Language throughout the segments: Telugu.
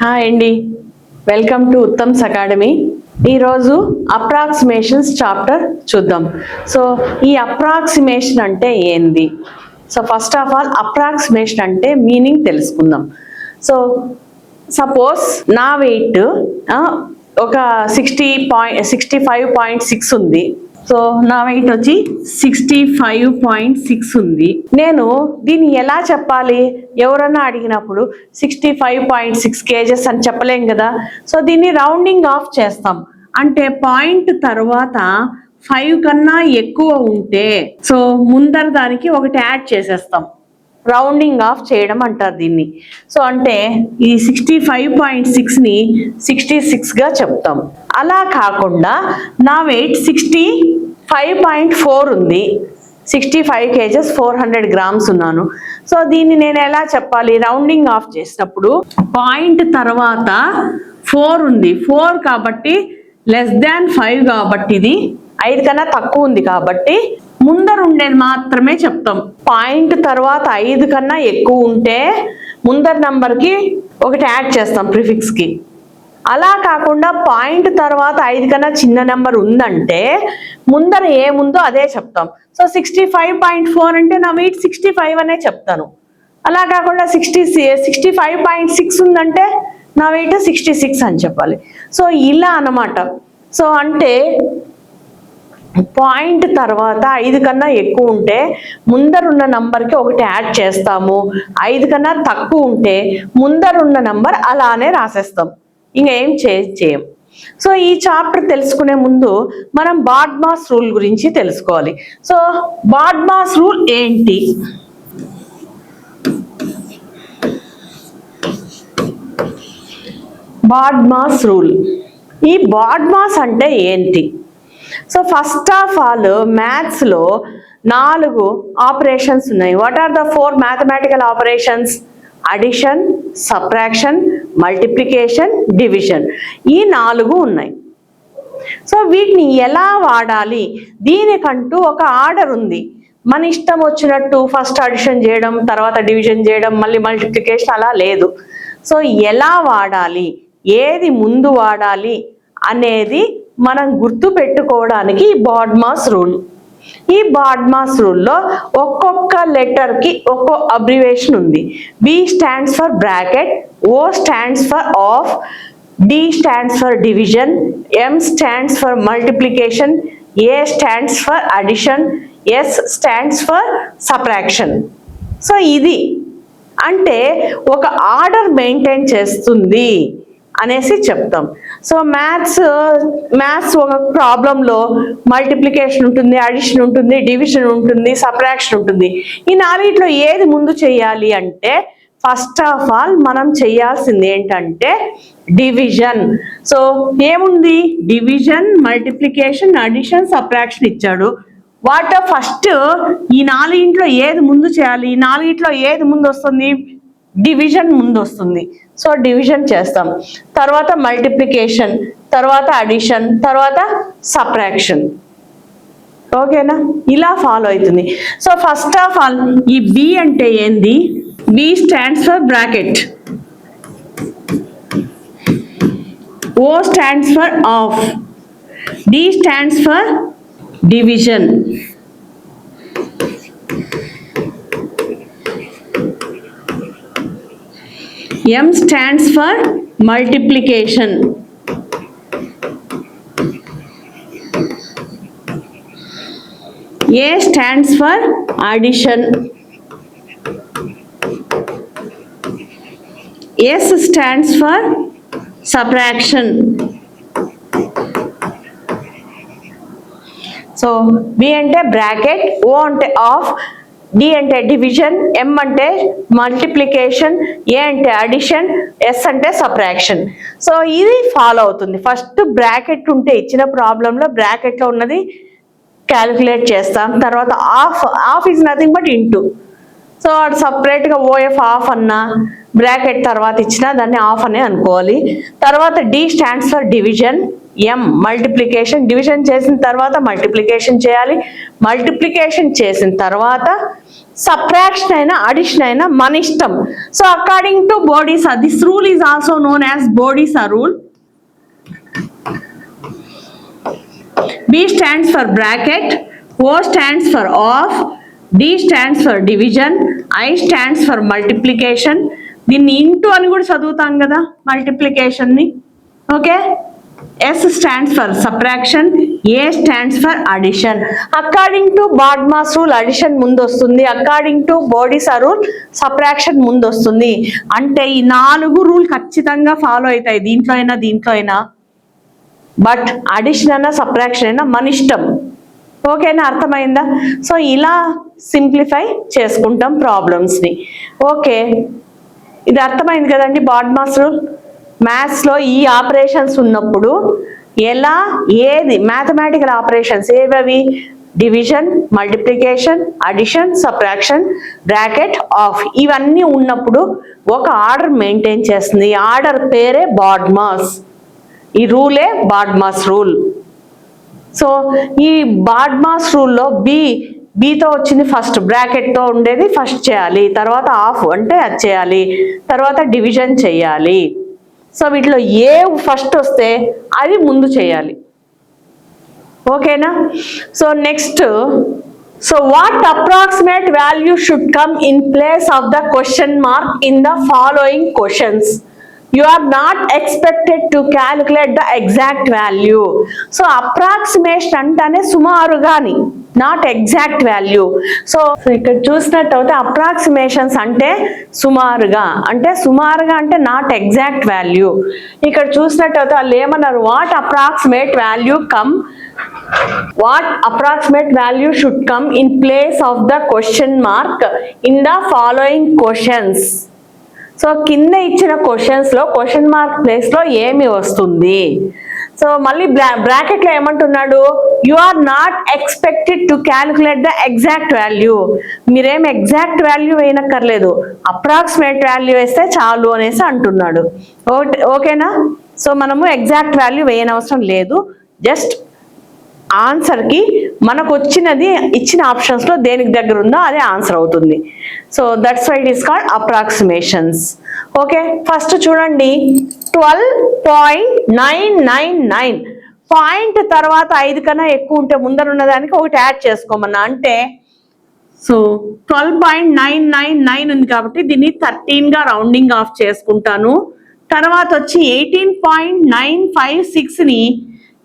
హాయ్ అండి, వెల్కమ్ టు ఉత్తమ్స్ అకాడమీ. ఈరోజు అప్రాక్సిమేషన్స్ చాప్టర్ చూద్దాం. సో ఈ అప్రాక్సిమేషన్ అంటే ఏంది? So first of all approximation అంటే మీనింగ్ తెలుసుకుందాం. సో సపోజ్ నా వెయిట్ ఒక 65.6 ఉంది. సో నా వెయిట్ వచ్చి 65.6 ఉంది. నేను దీన్ని ఎలా చెప్పాలి? ఎవరన్నా అడిగినప్పుడు 65.6 kgs అని చెప్పలేం కదా. సో దీన్ని రౌండింగ్ ఆఫ్ చేస్తాం. అంటే పాయింట్ తర్వాత 5 కన్నా ఎక్కువ ఉంటే సో ముందర దానికి ఒకటి యాడ్ చేసేస్తాం. రౌండింగ్ ఆఫ్ చేయడం అంటారు దీన్ని. సో అంటే ఈ 65.6ని 66గా చెప్తాం. అలా కాకుండా నా వెయిట్ 65.4 ఉంది. 65 kgs 400 grams ఉన్నాను. సో దీన్ని నేను ఎలా చెప్పాలి? రౌండింగ్ ఆఫ్ చేసినప్పుడు పాయింట్ తర్వాత 4 ఉంది. 4 కాబట్టి <5 కాబట్టి ఇది 5 కన్నా తక్కువ ఉంది కాబట్టి ముందర ఉండేది మాత్రమే చెప్తాం. పాయింట్ తర్వాత 5 కన్నా ఎక్కువ ఉంటే ముందర నంబర్కి ఒకటి యాడ్ చేస్తాం ప్రిఫిక్స్ కి. అలా కాకుండా పాయింట్ తర్వాత 5 కన్నా చిన్న నెంబర్ ఉందంటే ముందర ఏముందో అదే చెప్తాం. సో 65.4 అంటే నా వెయిట్ 65 అనే చెప్తాను. అలా కాకుండా 65.6 ఉందంటే నా వెయిట్ 66 అని చెప్పాలి. సో ఇలా అన్నమాట. సో అంటే పాయింట్ తర్వాత 5 కన్నా ఎక్కువ ఉంటే ముందరున్న నంబర్కి ఒకటి యాడ్ చేస్తాము. 5 కన్నా తక్కువ ఉంటే ముందరున్న నంబర్ అలానే రాసేస్తాం. ఇంకా ఏం చేయం. సో ఈ చాప్టర్ తెలుసుకునే ముందు మనం బాడ్మాస్ రూల్ గురించి తెలుసుకోవాలి. సో బాడ్మాస్ రూల్ ఏంటి? BODMAS rule. ఈ బాడ్మాస్ అంటే ఏంటి? సో ఫస్ట్ ఆఫ్ ఆల్ మ్యాథ్స్లో 4 ఆపరేషన్స్ ఉన్నాయి. What are the 4 mathematical operations? Addition, subtraction, multiplication, division. ఈ 4 ఉన్నాయి. సో వీటిని ఎలా వాడాలి? దీనికంటూ ఒక ఆర్డర్ ఉంది. మన ఇష్టం వచ్చినట్టు ఫస్ట్ అడిషన్ చేయడం, తర్వాత డివిజన్ చేయడం, మళ్ళీ మల్టిప్లికేషన్ అలా లేదు. సో ఎలా వాడాలి, ఏది ముందు వాడాలి అనేది మనం గుర్తు పెట్టుకోవడానికి ఈ బాడ్మాస్ రూల్. ఈ బాడ్మాస్ రూల్లో ఒక్కొక్క లెటర్కి ఒక్కో అబ్రివేషన్ ఉంది. B stands for bracket, O stands for off, D stands for division, M stands for multiplication, A stands for addition, S stands for subtraction. So ఇది అంటే ఒక ఆర్డర్ మెయింటైన్ చేస్తుంది అనేసి చెప్తాం. సో మ్యాథ్స్ ఒక ప్రాబ్లంలో మల్టిప్లికేషన్ ఉంటుంది, అడిషన్ ఉంటుంది, డివిజన్ ఉంటుంది, సబ్ట్రాక్షన్ ఉంటుంది. ఈ 4 ఏది ముందు చేయాలి అంటే ఫస్ట్ ఆఫ్ ఆల్ మనం చేయాల్సింది ఏంటంటే డివిజన్. సో ఏముంది? డివిజన్, మల్టిప్లికేషన్, అడిషన్, సబ్ట్రాక్షన్ ఇచ్చాడు. ఫస్ట్ ఈ 4 ఏది ముందు చేయాలి? ఈ 4 ఏది ముందు వస్తుంది? డివిజన్ ముందు వస్తుంది. సో డివిజన్ చేస్తాం. తర్వాత మల్టిప్లికేషన్, తర్వాత అడిషన్, తర్వాత సబ్ట్రాక్షన్. ఓకేనా? ఇలా ఫాలో అవుతుంది. సో ఫస్ట్ ఆఫ్ ఆల్ ఈ బి అంటే ఏంది? B stands for bracket, O stands for of, D stands for division, M stands for multiplication, A stands for addition, S stands for subtraction. So B అంటే bracket, O అంటే off, D అంటే డివిజన్, M అంటే మల్టిప్లికేషన్, A అంటే అడిషన్, S అంటే సబ్ట్రాక్షన్. సో ఇది ఫాలో అవుతుంది. ఫస్ట్ బ్రాకెట్ ఉంటే ఇచ్చిన ప్రాబ్లంలో బ్రాకెట్లో ఉన్నది క్యాలిక్యులేట్ చేస్తాం. తర్వాత of is nothing but into. So అది సపరేట్గా ఓఎఫ్ ఆఫ్ అన్నా బ్రాకెట్ తర్వాత ఇచ్చినా దాన్ని ఆఫ్ అనే అనుకోవాలి. తర్వాత D stands for division, M multiplication, division చేసిన తర్వాత మల్టిప్లికేషన్ చేయాలి. మల్టిప్లికేషన్ చేసిన తర్వాత సబ్ట్రాక్షన్ అయినా అడిషన్ అయినా మన ఇష్టం. So according to BODMAS, this rule is also known as BODMAS rule. B stands for bracket, O stands for off, D stands for division, I stands for multiplication. దీన్ని ఇంటూ అని కూడా చదువుతాం కదా మల్టిప్లికేషన్ ని. Okay, S stands for subtraction, A stands for addition. According to BODMAS rule addition ముందు వస్తుంది, అకార్డింగ్ టు బోడీసా రూల్ సబ్ట్రాక్షన్ ముందు వస్తుంది. అంటే ఈ 4 రూల్ ఖచ్చితంగా ఫాలో అవుతాయి దీంట్లో అయినా. బట్ అడిషన్ అయినా సబ్ట్రాక్షన్ అయినా మన ఇష్టం. ఓకేనా, అర్థమైందా? సో ఇలా సింప్లిఫై చేసుకుంటాం ప్రాబ్లమ్స్ని. ఓకే, ఇది అర్థమైంది కదండి బాడ్మాస్ రూల్. మ్యాథ్స్లో ఈ ఆపరేషన్స్ ఉన్నప్పుడు ఎలా ఏది మ్యాథమెటికల్ ఆపరేషన్స్ ఏవవి, division, multiplication, addition, subtraction, bracket, of, ఇవన్నీ ఉన్నప్పుడు ఒక ఆర్డర్ మెయింటైన్ చేస్తుంది. ఈ ఆర్డర్ పేరే బాడ్మాస్. ఈ రూలే బాడ్మాస్ రూల్. సో ఈ బాడ్మాస్ రూల్లో బీతో వచ్చింది ఫస్ట్, బ్రాకెట్తో ఉండేది ఫస్ట్ చేయాలి, తర్వాత ఆఫ్ అంటే అది చేయాలి, తర్వాత డివిజన్ చేయాలి. సో వీటిలో ఏ ఫస్ట్ వస్తే అది ముందు చేయాలి. ఓకేనా? So next, so what approximate value should come in place of the question mark in the following questions? You are not expected to calculate the exact value. So approximation అంటేనే సుమారుగాని, నాట్ ఎగ్జాక్ట్ వాల్యూ. సో ఇక్కడ చూసినట్టయితే అప్రాక్సిమేషన్స్ అంటే సుమారుగా అంటే నాట్ ఎగ్జాక్ట్ వాల్యూ. ఇక్కడ చూసినట్టయితే వాళ్ళు ఏమన్నారు, what approximate value should come in place of the question mark in the following questions. So కింద ఇచ్చిన క్వశ్చన్స్ లో క్వశ్చన్ మార్క్ ప్లేస్ లో ఏమి వస్తుంది? సో మళ్ళీ బ్రాకెట్ లో ఏమంటున్నాడు, you are not expected to calculate the exact value. మీరేం ఎగ్జాక్ట్ వాల్యూ వేయనక్కర్లేదు, అప్రాక్సిమేట్ వాల్యూ వేస్తే చాలు అనేసి అంటున్నాడు. ఓకేనా? సో మనము ఎగ్జాక్ట్ వాల్యూ వేయనవసరం లేదు, జస్ట్ ఆన్సర్కి మనకు వచ్చినది ఇచ్చిన ఆప్షన్స్లో దేనికి దగ్గర ఉందో అదే ఆన్సర్ అవుతుంది. So that's why it is called approximations. Okay, first చూడండి 12.999 పాయింట్ తర్వాత 5 కన్నా ఎక్కువ ఉంటే ముందర ఉన్నదానికి ఒకటి యాడ్ చేసుకోమన్నా. అంటే సో 12.999 ఉంది కాబట్టి దీన్ని 13గా రౌండింగ్ ఆఫ్ చేసుకుంటాను. తర్వాత వచ్చి 18.956ని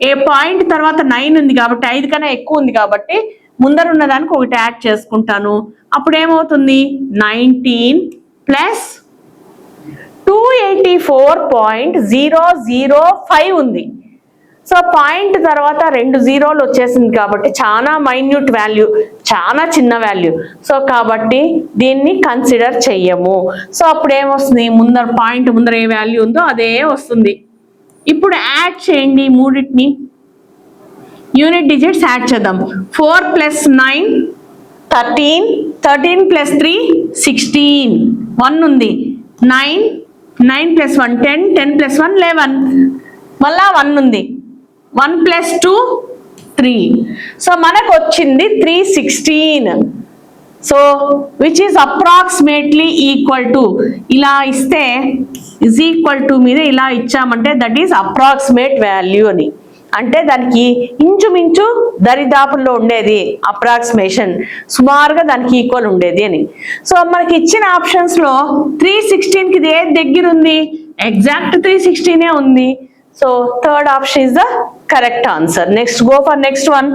ఏ పాయింట్ తర్వాత 9 ఉంది కాబట్టి 5 కన్నా ఎక్కువ ఉంది కాబట్టి ముందర ఉన్నదానికి ఒకటి యాడ్ చేసుకుంటాను. అప్పుడు ఏమవుతుంది, 19 ప్లస్ 284.005 ఉంది. సో పాయింట్ తర్వాత 2 జీరోలు వచ్చేసింది కాబట్టి చాలా మైన్యూట్ వాల్యూ, చాలా చిన్న వాల్యూ. సో కాబట్టి దీన్ని కన్సిడర్ చెయ్యము. సో అప్పుడు ఏమొస్తుంది, పాయింట్ ముందర ఏ వాల్యూ ఉందో అదే వస్తుంది. ఇప్పుడు యాడ్ చేయండి మూడింటిని, యూనిట్ డిజిట్స్ యాడ్ చేద్దాం. 4 + 9 13, 13 + 3 16, 1 ఉంది. 9 + 1 10, 10 + 1 11, మళ్ళా 1 ఉంది. 1 + 2 3. సో మనకు వచ్చింది 316. So which is approximately equal to, ఇలా ఇస్తే ఈజ్ ఈక్వల్ టు మీద ఇలా ఇచ్చామంటే దట్ ఈస్ అప్రాక్సిమేట్ వాల్యూ అని. అంటే దానికి ఇంచుమించు దరిదాపుల్లో ఉండేది అప్రాక్సిమేషన్, సుమారుగా దానికి ఈక్వల్ ఉండేది అని. సో మనకి ఇచ్చిన ఆప్షన్స్లో 316కి ఇది ఏది దగ్గర ఉంది, ఎగ్జాక్ట్ 316 ఉంది. So third option is the correct answer. Next go for next one.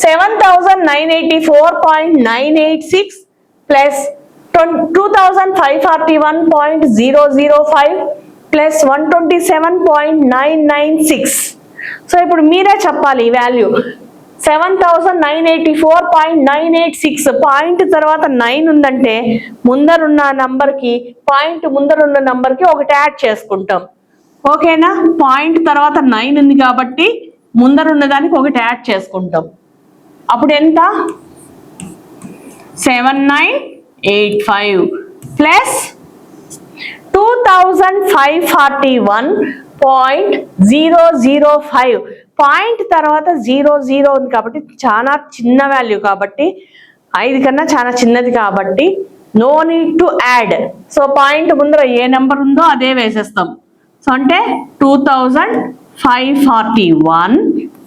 7984.986 plus 2541.005 plus 127.996. So ఇప్పుడు మీరే చెప్పాలి ఈ వాల్యూ. 7984.986 పాయింట్ తర్వాత 9 ఉందంటే ముందరున్న నంబర్కి ముందరున్న నంబర్కి ఒకటి యాడ్ చేసుకుంటాం. ఓకేనా? పాయింట్ తర్వాత 9 ఉంది కాబట్టి ముందరున్న దానికి ఒకటి యాడ్ చేసుకుంటాం. అప్పుడు ఎంత, 7985 ప్లస్ 2541.005 పాయింట్ తర్వాత 00 ఉంది కాబట్టి చాలా చిన్న వాల్యూ కాబట్టి 5 కన్నా చాలా చిన్నది కాబట్టి no need to add. So point ముందర ఏ నెంబర్ ఉందో అదే వేసేస్తాం. సో అంటే 2541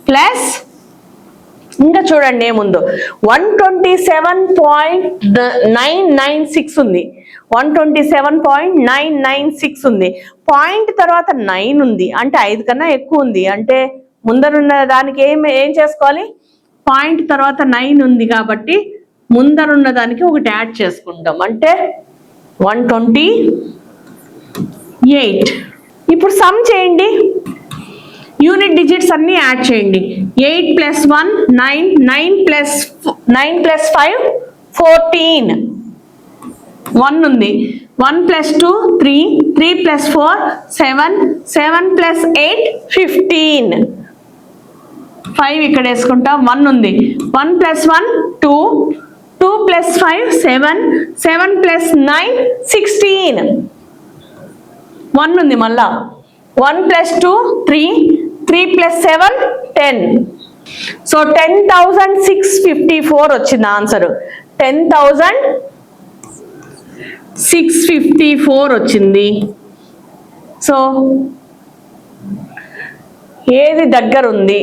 ప్లస్ ఇంకా చూడండి ఏముందో 127.996 ఉంది. 127.996 ఉంది. పాయింట్ తర్వాత 9 ఉంది అంటే 5 కన్నా ఎక్కువ ఉంది. అంటే ముందరున్న దానికి ఏం చేసుకోవాలి, పాయింట్ తర్వాత 9 ఉంది కాబట్టి ముందరున్న దానికి ఒకటి యాడ్ చేసుకుంటాం అంటే 128. ఇప్పుడు సమ్ చేయండి, యూనిట్ డిజిట్స్ అన్ని యాడ్ చేయండి. 8 + 1 9, 9 + 5 14, 1 ఉంది. 1 + 2 3, 3 + 4 7, 7 + 8 15, 5 ఇక్కడ వేసుకుంటాం. 1 ఉంది. 1 + 1 2, 2 + 5 7, 7 + 9 16, 1 ఉంది మళ్ళా. 1 + 2 3, 3 + 7 10. సో 10,654 వచ్చింది ఆన్సర్. 10,654 వచ్చింది. సో ఏది దగ్గర ఉంది?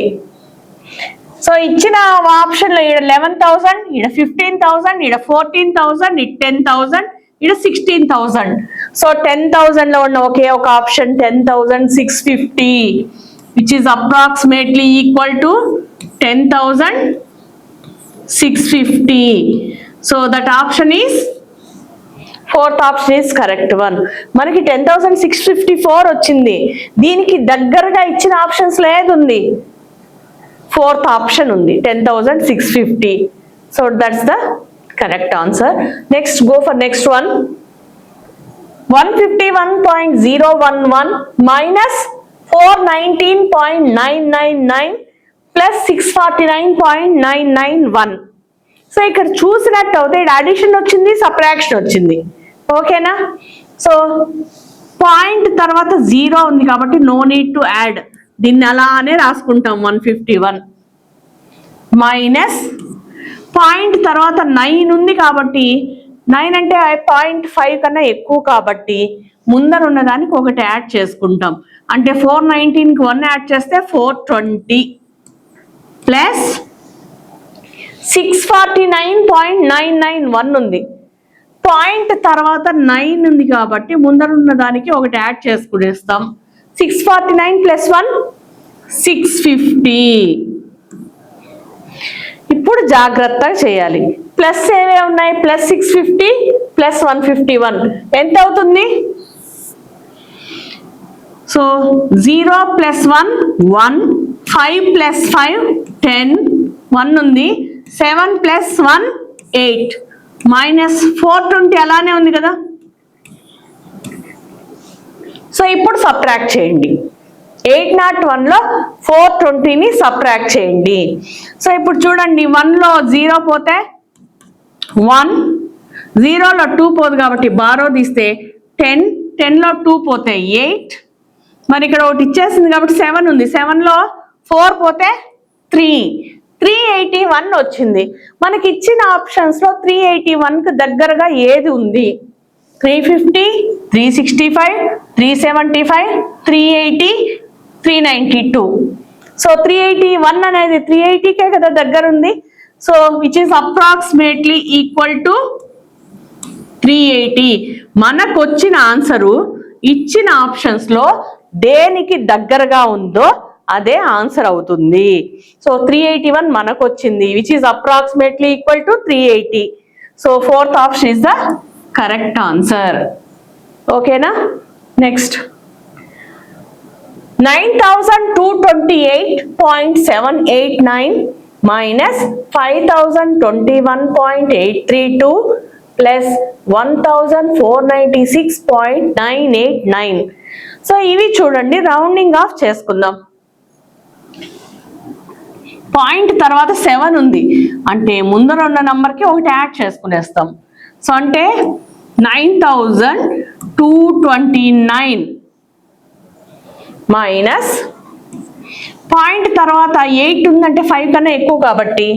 సో ఇచ్చిన ఆప్షన్లో ఇక్కడ 11,000, ఇక్కడ 15,000, ఇక్కడ 14,000, ఇక్కడ 10,000, ఇక్కడ 16,000. సో 10,000 లో ఉన్న ఒకే ఒక option 10,650, which is approximately equal to 10,650. So that option is, fourth option is correct one. మనకి 10,654 వచ్చింది. దీనికి దగ్గరగా ఇచ్చిన ఆప్షన్స్ లేదుంది. ఫోర్త్ ఆప్షన్ ఉంది 10,650. So that's the correct answer. Next, go for next one. 151.011 minus 419.999 plus 649.991. So ఇక్కడ చూసినట్టు అయితే ఇక్కడ అడిషన్ వచ్చింది, సబ్ట్రాక్షన్ వచ్చింది. ఓకేనా? సో పాయింట్ తర్వాత 0 ఉంది కాబట్టి నో నీడ్ టు యాడ్. దీన్ని అలానే రాసుకుంటాం. 151 మైనస్ పాయింట్ తర్వాత 9 ఉంది కాబట్టి 9 అంటే 0.5 కన్నా ఎక్కువ కాబట్టి ముందర ఉన్నదానికి ఒకటి యాడ్ చేసుకుంటాం. అంటే 419కి 1 యాడ్ చేస్తే 420 ప్లస్ 649.991 ఉంది. పాయింట్ తర్వాత 9 ఉంది కాబట్టి ముందర ఉన్న దానికి ఒకటి యాడ్ చేసుకునేస్తాం. 649 + 1 650. ఇప్పుడు జాగ్రత్తగా చేయాలి. ప్లస్ ఏవే ఉన్నాయి? ప్లస్ 650 ప్లస్ 151 ఎంత అవుతుంది? సో 0 + 1 1, 5 + 5 10, 1 ఉంది. 7 + 1 8 మైనస్ 420 అలానే ఉంది కదా. సో ఇప్పుడు సబ్ట్రాక్ట్ చేయండి. 801లో 420ని సబ్ట్రాక్ట్ చేయండి. సో ఇప్పుడు చూడండి, 1లో 0 పోతే 1, 0లో 2 పోదు కాబట్టి బారో తీస్తే 10, 10లో 2 పోతే 8. మరి ఇక్కడ ఒకటి ఇచ్చేసింది కాబట్టి 7 ఉంది. 7లో 4 పోతే 3, 381 వచ్చింది. మనకి ఇచ్చిన ఆప్షన్స్లో 381కి దగ్గరగా ఏది ఉంది? 350, 365, 375, 380, 392. సో 381 అనేది 380కే కదా దగ్గర ఉంది. So which is approximately equal to 380. మనకు వచ్చిన ఆన్సరు ఇచ్చిన ఆప్షన్స్లో దేనికి దగ్గరగా ఉందో అదే ఆన్సర్ అవుతుంది. సో 381 మనకు వచ్చింది, which is approximately equal to 380. So fourth option is the correct answer. ఓకేనా? Next 9,228.789 minus 5,021.832 plus 1,496.989. సో ఇవి చూడండి, రౌండింగ్ ఆఫ్ చేసుకుందాం. పాయింట్ తర్వాత 7 ఉంది అంటే ముందర ఉన్న నంబర్కి ఒకటి యాడ్ చేసుకునేస్తాం. సో అంటే 9,229 మైనస్ పాయింట్ తర్వాత 8 ఉందంటే 5 కన్నా ఎక్కువ కాబట్టి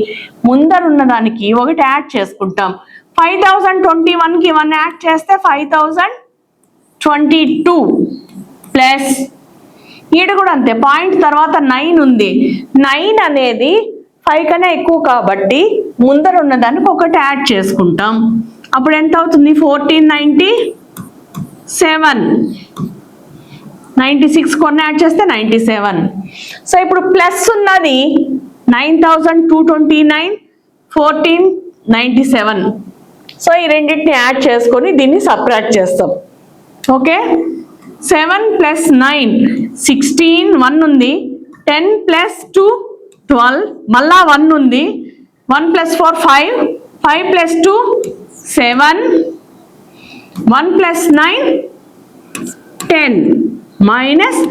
ముందరున్న దానికి ఒకటి యాడ్ చేసుకుంటాం. 5021కి 1 యాడ్ చేస్తే 5022 ప్లస్ ఈడ కూడా అంతే. పాయింట్ తర్వాత 9 ఉంది, 9 అనేది 5 కన్నా ఎక్కువ కాబట్టి ముందర ఉన్న దానికి ఒకటి యాడ్ చేసుకుంటాం. అప్పుడు ఎంత అవుతుంది? 1497. 96 కొన్ని యాడ్ చేస్తే 97. సో ఇప్పుడు ప్లస్ ఉన్నది 9229, 1497. సో ఈ రెండింటిని యాడ్ చేసుకొని దీన్ని సబ్ట్రాక్ట్ చేస్తాం. ఓకే, 7 + 9 16, 1 ఉంది. 10 + 2 12, మళ్ళా 1 ఉంది. 1 + 4 5, 5 + 2 7, 1 + 9 10 మైనస్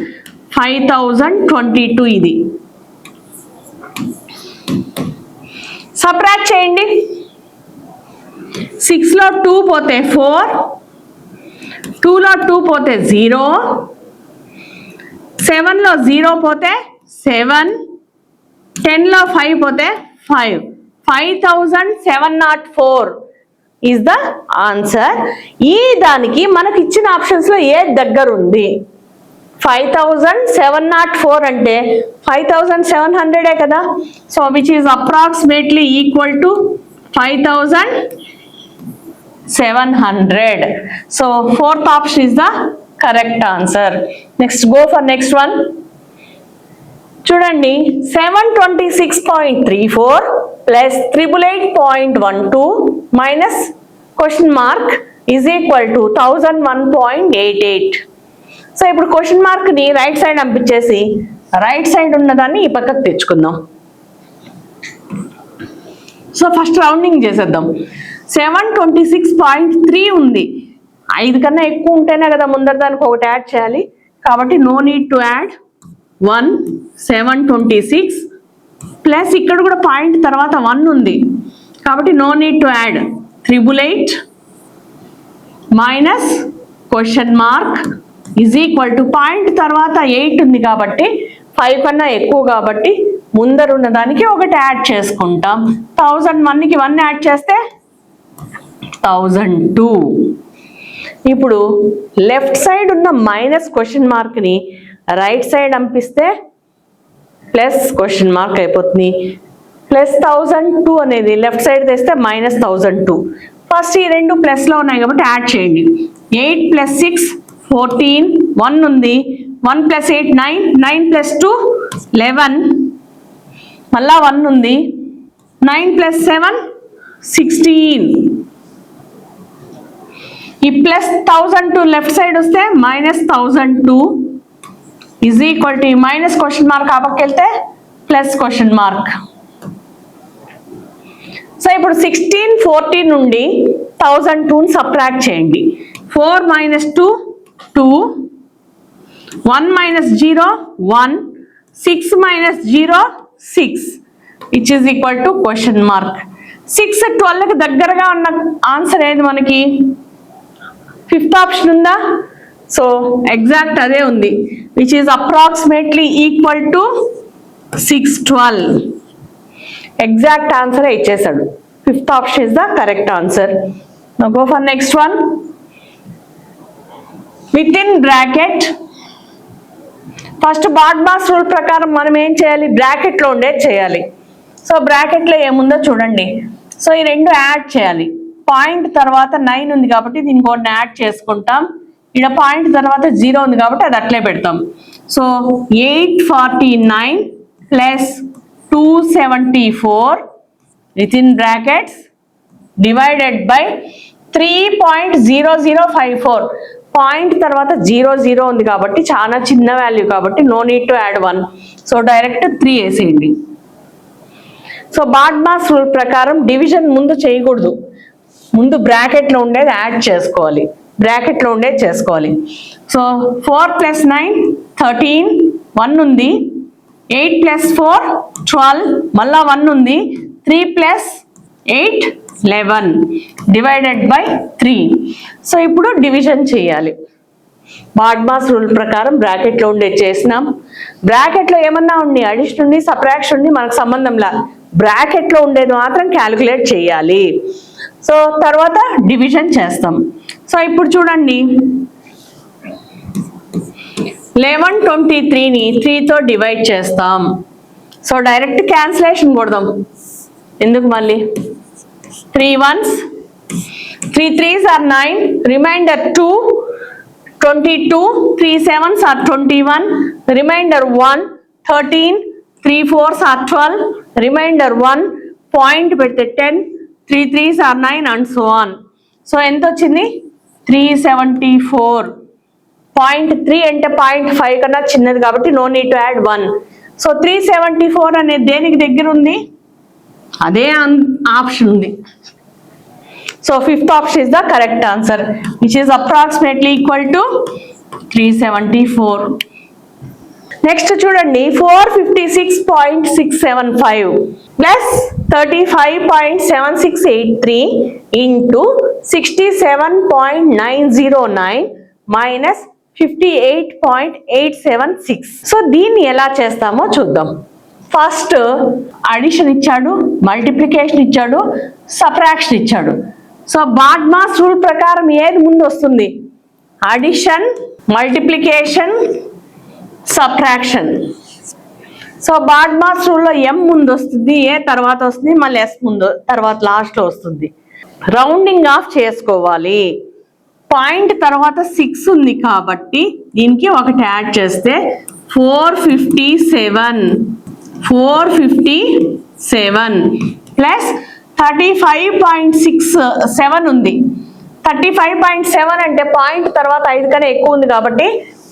5022. ఇది సబ్ట్రాక్ట్ చేయండి. 6లో 2 పోతే 4, 2లో 2 పోతే 0, 7లో 0 పోతే 7, 10లో 5 పోతే 5. 5704 ఈజ్ ద ఆన్సర్. ఈ దానికి మనకి ఇచ్చిన ఆప్షన్స్ లో ఏ దగ్గర ఉంది? 5704 అంటే 5700 కదా. So which is approximately equal to 5700. So fourth option is the correct answer. Next go for next one. చూడండి, 726.34 plus 888.12 minus question mark is equal to 1001.88. So ఇప్పుడు క్వశ్చన్ మార్క్ ని రైట్ సైడ్ పంపించేసి రైట్ సైడ్ ఉన్నదాన్ని ఈ పక్కకు తెచ్చుకుందాం. సో ఫస్ట్ రౌండింగ్ చేసేద్దాం. 726.3 ఉంది. 5 కన్నా ఎక్కువ ఉంటేనే కదా ముందర దానికి ఒకటి యాడ్ చేయాలి. కాబట్టి no need to add 1. 726 plus ఇక్కడ కూడా పాయింట్ తర్వాత 1 ఉంది కాబట్టి no need to add 888 minus question mark is equal to point తర్వాత 8 ఉంది కాబట్టి 5 కన్నా ఎక్కువ కాబట్టి ముందరున్న దానికి ఒకటి యాడ్ చేసుకుంటాం. 1001కి 1 యాడ్ చేస్తే 1002. ఇప్పుడు లెఫ్ట్ సైడ్ ఉన్న మైనస్ క్వశ్చన్ మార్క్ని రైట్ సైడ్ పంపిస్తే ప్లస్ క్వశ్చన్ మార్క్ అయిపోతుంది. ప్లస్ 1002 అనేది లెఫ్ట్ సైడ్ తెస్తే మైనస్ 1002. ఫస్ట్ ఈ రెండు ప్లస్లో ఉన్నాయి కాబట్టి యాడ్ చేయండి. 8 + 6 14, 1 ఉంది. 1 + 8 9, 9 + 2 11, మళ్ళా 1 ఉంది. 9 + 7 16. ఈ ప్లస్ 1002 లెఫ్ట్ సైడ్ వస్తే minus 1002 is equal to minus question mark ఆ పక్క వెళ్తే ప్లస్ క్వశ్చన్ మార్క్. సో ఇప్పుడు 16, 14 నుండి 1002ని సబ్ట్రాక్ట్ చేయండి. 4 - 2 2, 1 - 0 1, 6 - 0 6 which is equal to question mark. 6 12కి దగ్గరగా ఉన్న ఆన్సర్ ఏది మనకి? 5th ఆప్షన్ ఉందా? సో ఎగ్జాక్ట్ అదే ఉంది, which is approximately equal to 612. Exact answer ఇచ్చేసాడు. 5th option is the correct answer. Now go for next one. With in bracket first BODMAS rule ప్రకారం మనం ఏం చేయాలి? బ్రాకెట్లో ఉండేది చేయాలి. సో బ్రాకెట్లో ఏముందో చూడండి. సో ఈ రెండు యాడ్ చేయాలి. పాయింట్ తర్వాత 9 ఉంది కాబట్టి దీనికి ఒకటి యాడ్ చేసుకుంటాం. ఇక్కడ పాయింట్ తర్వాత 0 ఉంది కాబట్టి అది అట్లే పెడతాం. So 849 plus 274 with in brackets divided by 3.0054. Point తర్వాత 00 ఉంది కాబట్టి చాలా చిన్న వాల్యూ కాబట్టి no need to add 1. So direct 3 వేసేయండి. సో బాడ్మాస్ రూల్ ప్రకారం డివిజన్ ముందు చేయకూడదు, ముందు బ్రాకెట్లో ఉండేది యాడ్ చేసుకోవాలి, బ్రాకెట్లో ఉండేది చేసుకోవాలి. సో 4 + 9 13, 1 ఉంది. 8 + 4 12, మళ్ళా 1 ఉంది. 3 + 8 11 డివైడెడ్ బై 3. సో ఇప్పుడు డివిజన్ చేయాలి. బాడ్మాస్ రూల్ ప్రకారం బ్రాకెట్లో ఉండేది చేసినాం. బ్రాకెట్లో ఏమన్నా ఉంది, అడిషన్ ఉంది, సబ్ట్రాక్షన్ ఉంది, మనకు సంబంధంలా. బ్రాకెట్లో ఉండేది మాత్రం క్యాలిక్యులేట్ చేయాలి. సో తర్వాత డివిజన్ చేస్తాం. సో ఇప్పుడు చూడండి, 1123ని 3తో డివైడ్ చేస్తాం. సో డైరెక్ట్ క్యాన్సిలేషన్ కొడదాం, ఎందుకు మళ్ళీ. 3 1s, 3 3s are 9, remainder 2, 22, 3 7s are 21, remainder 1, 13, 3 4s are 12, remainder 1, point పెడితే 10, 3 3s are 9 and so on. So ఎంత వచ్చింది? 374. 0.3 అంటే 0.5 కన్నా చిన్నది కాబట్టి no need to add 1. So 374 అనేది దేనికి దగ్గర ఉంది? అదే ఆప్షన్ ఉంది. So fifth option is the correct answer, which is approximately equal to 374. Next చూడండి, 456.675 ప్లస్ 35.7683 ఇంటూ 67.909 మైనస్ 58.876. సో దీన్ని ఎలా చేస్తామో చూద్దాం. ఫస్ట్ అడిషన్ ఇచ్చాడు, మల్టిప్లికేషన్ ఇచ్చాడు, సబ్ట్రాక్షన్ ఇచ్చాడు. సో బాడ్మాస్ రూల్ ప్రకారం ఏది ముందు వస్తుంది? Addition, multiplication, subtraction. So BODMAS రూల్లో ఎం ముందు వస్తుంది, ఏ తర్వాత వస్తుంది, మళ్ళీ ఎస్ ముందు తర్వాత లాస్ట్లో వస్తుంది. రౌండింగ్ ఆఫ్ చేసుకోవాలి. పాయింట్ తర్వాత 6 ఉంది కాబట్టి దీనికి ఒకటి యాడ్ చేస్తే 457 ప్లస్ 35.67 ఉంది. 35.7 అంటే పాయింట్ తర్వాత 5 కన్నా ఎక్కువ ఉంది కాబట్టి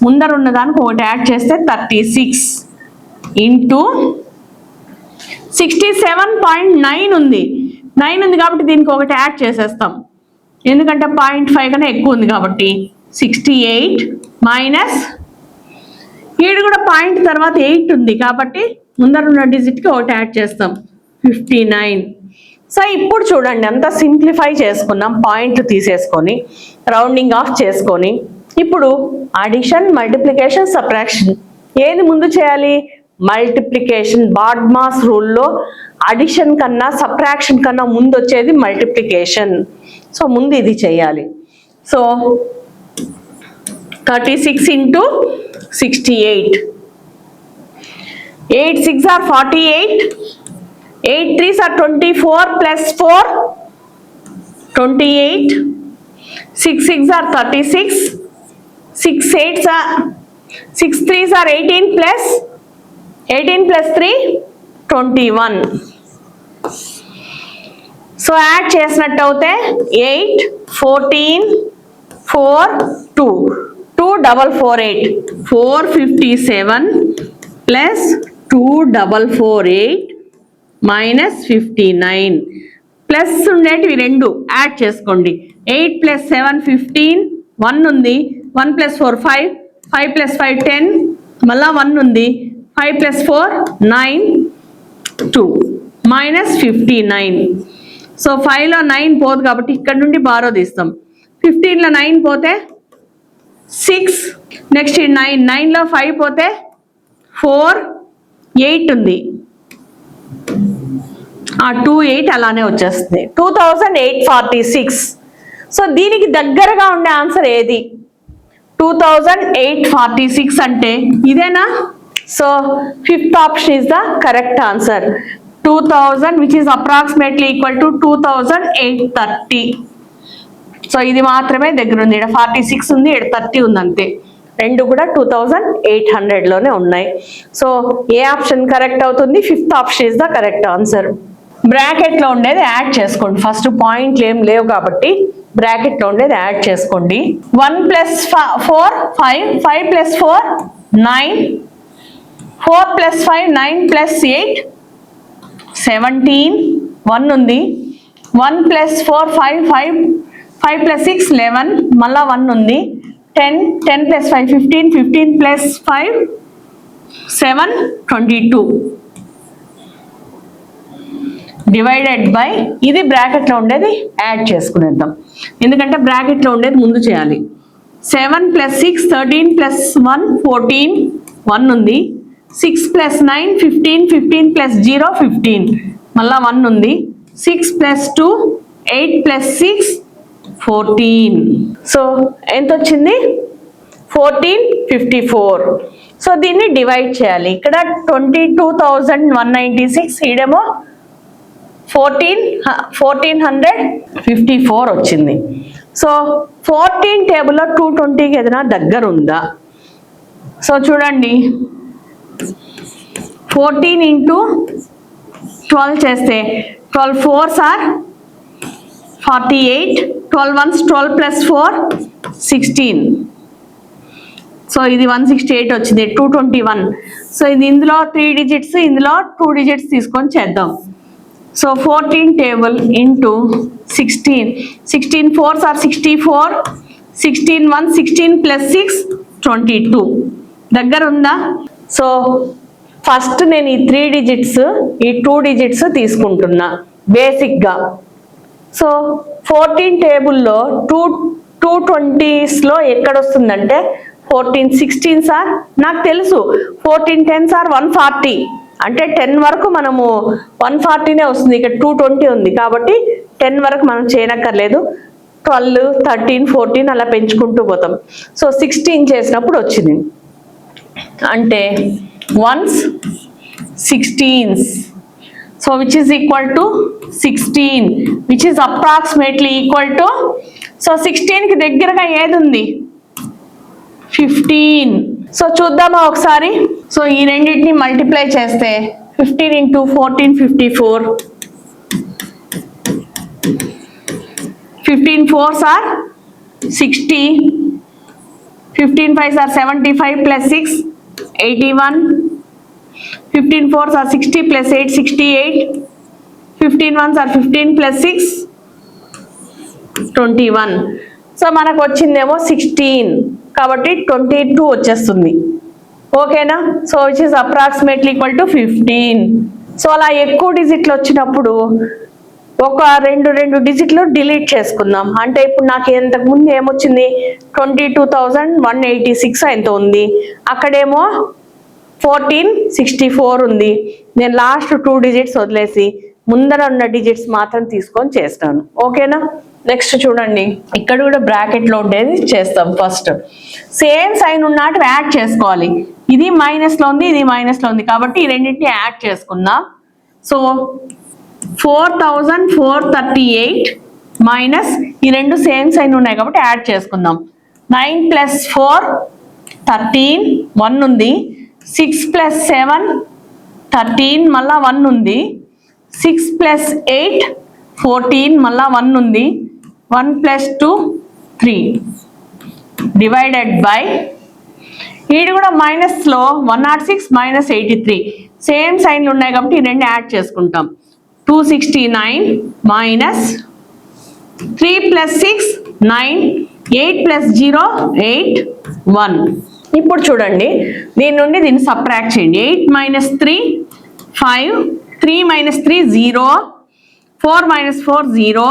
ముందర ఉన్న దానికి ఒకటి యాడ్ చేస్తే 36 ఇంటూ 67.9 ఉంది. 9 ఉంది కాబట్టి దీనికి ఒకటి యాడ్ చేసేస్తాం, ఎందుకంటే 0.5 కన్నా ఎక్కువ ఉంది కాబట్టి 68 మైనస్ ఈడు కూడా పాయింట్ తర్వాత 8 ఉంది కాబట్టి ముందర ఉన్న డిజిట్కి ఒకటి యాడ్ చేస్తాం 59. సో ఇప్పుడు చూడండి, అంతా సింప్లిఫై చేసుకున్నాం, పాయింట్లు తీసేసుకొని రౌండింగ్ ఆఫ్ చేసుకొని. ఇప్పుడు అడిషన్, మల్టిప్లికేషన్, సబ్ట్రాక్షన్ ఏది ముందు చేయాలి? మల్టిప్లికేషన్. బాడ్మాస్ రూల్లో అడిషన్ కన్నా సబ్ట్రాక్షన్ కన్నా ముందు వచ్చేది మల్టిప్లికేషన్. సో ముందు ఇది చేయాలి. So 36 into 68, 8 6 are 48, 8 3s are 24 plus 4 28, 6 6 are 36, 6 8s are 6 3s are 18 plus 3 21. So add చేసినట్టు అవుతే 8 14 4 2 2448 457 ప్లస్ 2448 మైనస్ 59 ప్లస్ ఉండేటివి రెండు యాడ్ చేసుకోండి. 8 ప్లస్ 7 15, 1 ఉంది, 1 ప్లస్ 4 5, 5 ప్లస్ 5 10, మళ్ళా 1 ఉంది, 5 ప్లస్ 4 9 2 మైనస్ 59. సో 5లో 9 పోదు కాబట్టి ఇక్కడ నుండి బారో తీస్తాం. 15లో 9 పోతే 6, నెక్స్ట్ 9, 9లో 5 పోతే 4, 8 ఉంది, 2 8 అలానే వచ్చేస్తుంది. 2846. సో దీనికి దగ్గరగా ఉండే ఆన్సర్ ఏది? 2846 అంటే ఇదేనా? So fifth option is the correct answer. 2000 which is approximately equal to 2830. So ఇది మాత్రమే దగ్గర ఉంది. ఇక్కడ 46 ఉంది, ఇక్కడ 30 ఉంది, అంతే. రెండు కూడా 2800లోనే ఉన్నాయి. సో ఏ ఆప్షన్ కరెక్ట్ అవుతుంది? Fifth option is the correct answer. బ్రాకెట్లో ఉండేది యాడ్ చేసుకోండి. ఫస్ట్ పాయింట్లు ఏం లేవు కాబట్టి బ్రాకెట్లో ఉండేది యాడ్ చేసుకోండి. 1 ప్లస్ 4 5, 5 ప్లస్ 4 9, 4 ప్లస్ 5 9 ప్లస్ 8 17, 1 ఉంది, 1 ప్లస్ 4 5 5, 5 ప్లస్ 6 11, మళ్ళా 1 ఉంది, 10 10 ప్లస్ 5 15, 15 ప్లస్ 5 7 22 డివైడెడ్ బై ఇది బ్రాకెట్లో ఉండేది యాడ్ చేసుకునేద్దాం, ఎందుకంటే బ్రాకెట్లో ఉండేది ముందు చేయాలి. 7 + 6 13 + 1 14 1 ఉంది. 6 + 9 15 15 + 0 15 మళ్ళా 1 ఉంది. 6 + 2 8 + 6 14. సో ఎంత వచ్చింది? 1454. సో దీన్ని డివైడ్ చేయాలి. ఇక్కడ 22,196, ఈడేమో 1454 వచ్చింది. సో 14 టేబుల్లో 220కి ఏదైనా దగ్గర ఉందా? సో చూడండి, 14 × 12 చేస్తే 12 4s are 48, 12 1s 12 + 4 16. సో ఇది 168 వచ్చింది, 221. సో ఇది ఇందులో 3 డిజిట్స్, ఇందులో 2 డిజిట్స్ తీసుకొని చేద్దాం. So 14 table into 16, 16 4s are 64, 16 1 16 + 6 22. దగ్గర ఉందా? సో ఫస్ట్ నేను ఈ 3 డిజిట్స్, ఈ 2 డిజిట్స్ తీసుకుంటున్నా బేసిక్గా. సో 14 టేబుల్లో 220స్లో ఎక్కడొస్తుందంటే 14 16s are నాకు తెలుసు, 14 10s are 140. అంటే 10 వరకు మనము 140నే వస్తుంది. ఇక్కడ 220 ఉంది కాబట్టి 10 వరకు మనం చేయనక్కర్లేదు. 12 13 14 అలా పెంచుకుంటూ పోతాం. సో 16 చేసినప్పుడు వచ్చింది. అంటే 1s 16s. So which is equal to 16, which is approximately equal to, so 16కి దగ్గరగా ఏది ఉంది? 15. సో చూద్దామా ఒకసారి. సో ఈ రెండింటిని మల్టిప్లై చేస్తే 15 × 14 54, 15 4s are 60, 15 5s are 75 + 6 81, 15 4s are 60 + 8 68, 15 1s are 15 + 6 21. So మనకు వచ్చిందేమో 16 కాబట్టి 22 వచ్చేస్తుంది. ఓకేనా? So which is approximately equal to 15. So అలా ఎక్కువ డిజిట్లు వచ్చినప్పుడు ఒక రెండు డిజిట్లు డిలీట్ చేసుకుందాం. అంటే ఇప్పుడు నాకు ఇంతకు ముందు ఏమొచ్చింది? 22,186 ఎంత ఉంది, అక్కడేమో 1464 ఉంది. నేను లాస్ట్ 2 డిజిట్స్ వదిలేసి ముందర ఉన్న డిజిట్స్ మాత్రం తీసుకొని చేస్తాను. ఓకేనా? నెక్స్ట్ చూడండి, ఇక్కడ కూడా బ్రాకెట్లో ఉండేది చేస్తాం. ఫస్ట్ సేమ్ సైన్ ఉన్నట్టు యాడ్ చేసుకోవాలి. ఇది మైనస్లో ఉంది, ఇది మైనస్లో ఉంది కాబట్టి ఈ రెండింటిని యాడ్ చేసుకుందాం. సో 4438 మైనస్ ఈ రెండు సేమ్ సైన్ ఉన్నాయి కాబట్టి యాడ్ చేసుకుందాం. 9 + 4 13 1 ఉంది. 6 + 7 13 మళ్ళా 1 ఉంది. 6 + 8 14 మళ్ళా 1 ఉంది. 1 + 2 3 డివైడెడ్ బై, ఇది కూడా మైనస్లో 106 - 83 సేమ్ సైన్లు ఉన్నాయి కాబట్టి ఈ రెండు యాడ్ చేసుకుంటాం. 269 మైనస్ 3 + 6 9, 8 + 0 8 1. ఇప్పుడు చూడండి, దీని నుండి దీన్ని సబ్ట్రాక్ట్ చేయండి. 8 - 3 5, 3 - 3 0, 4 - 4 0,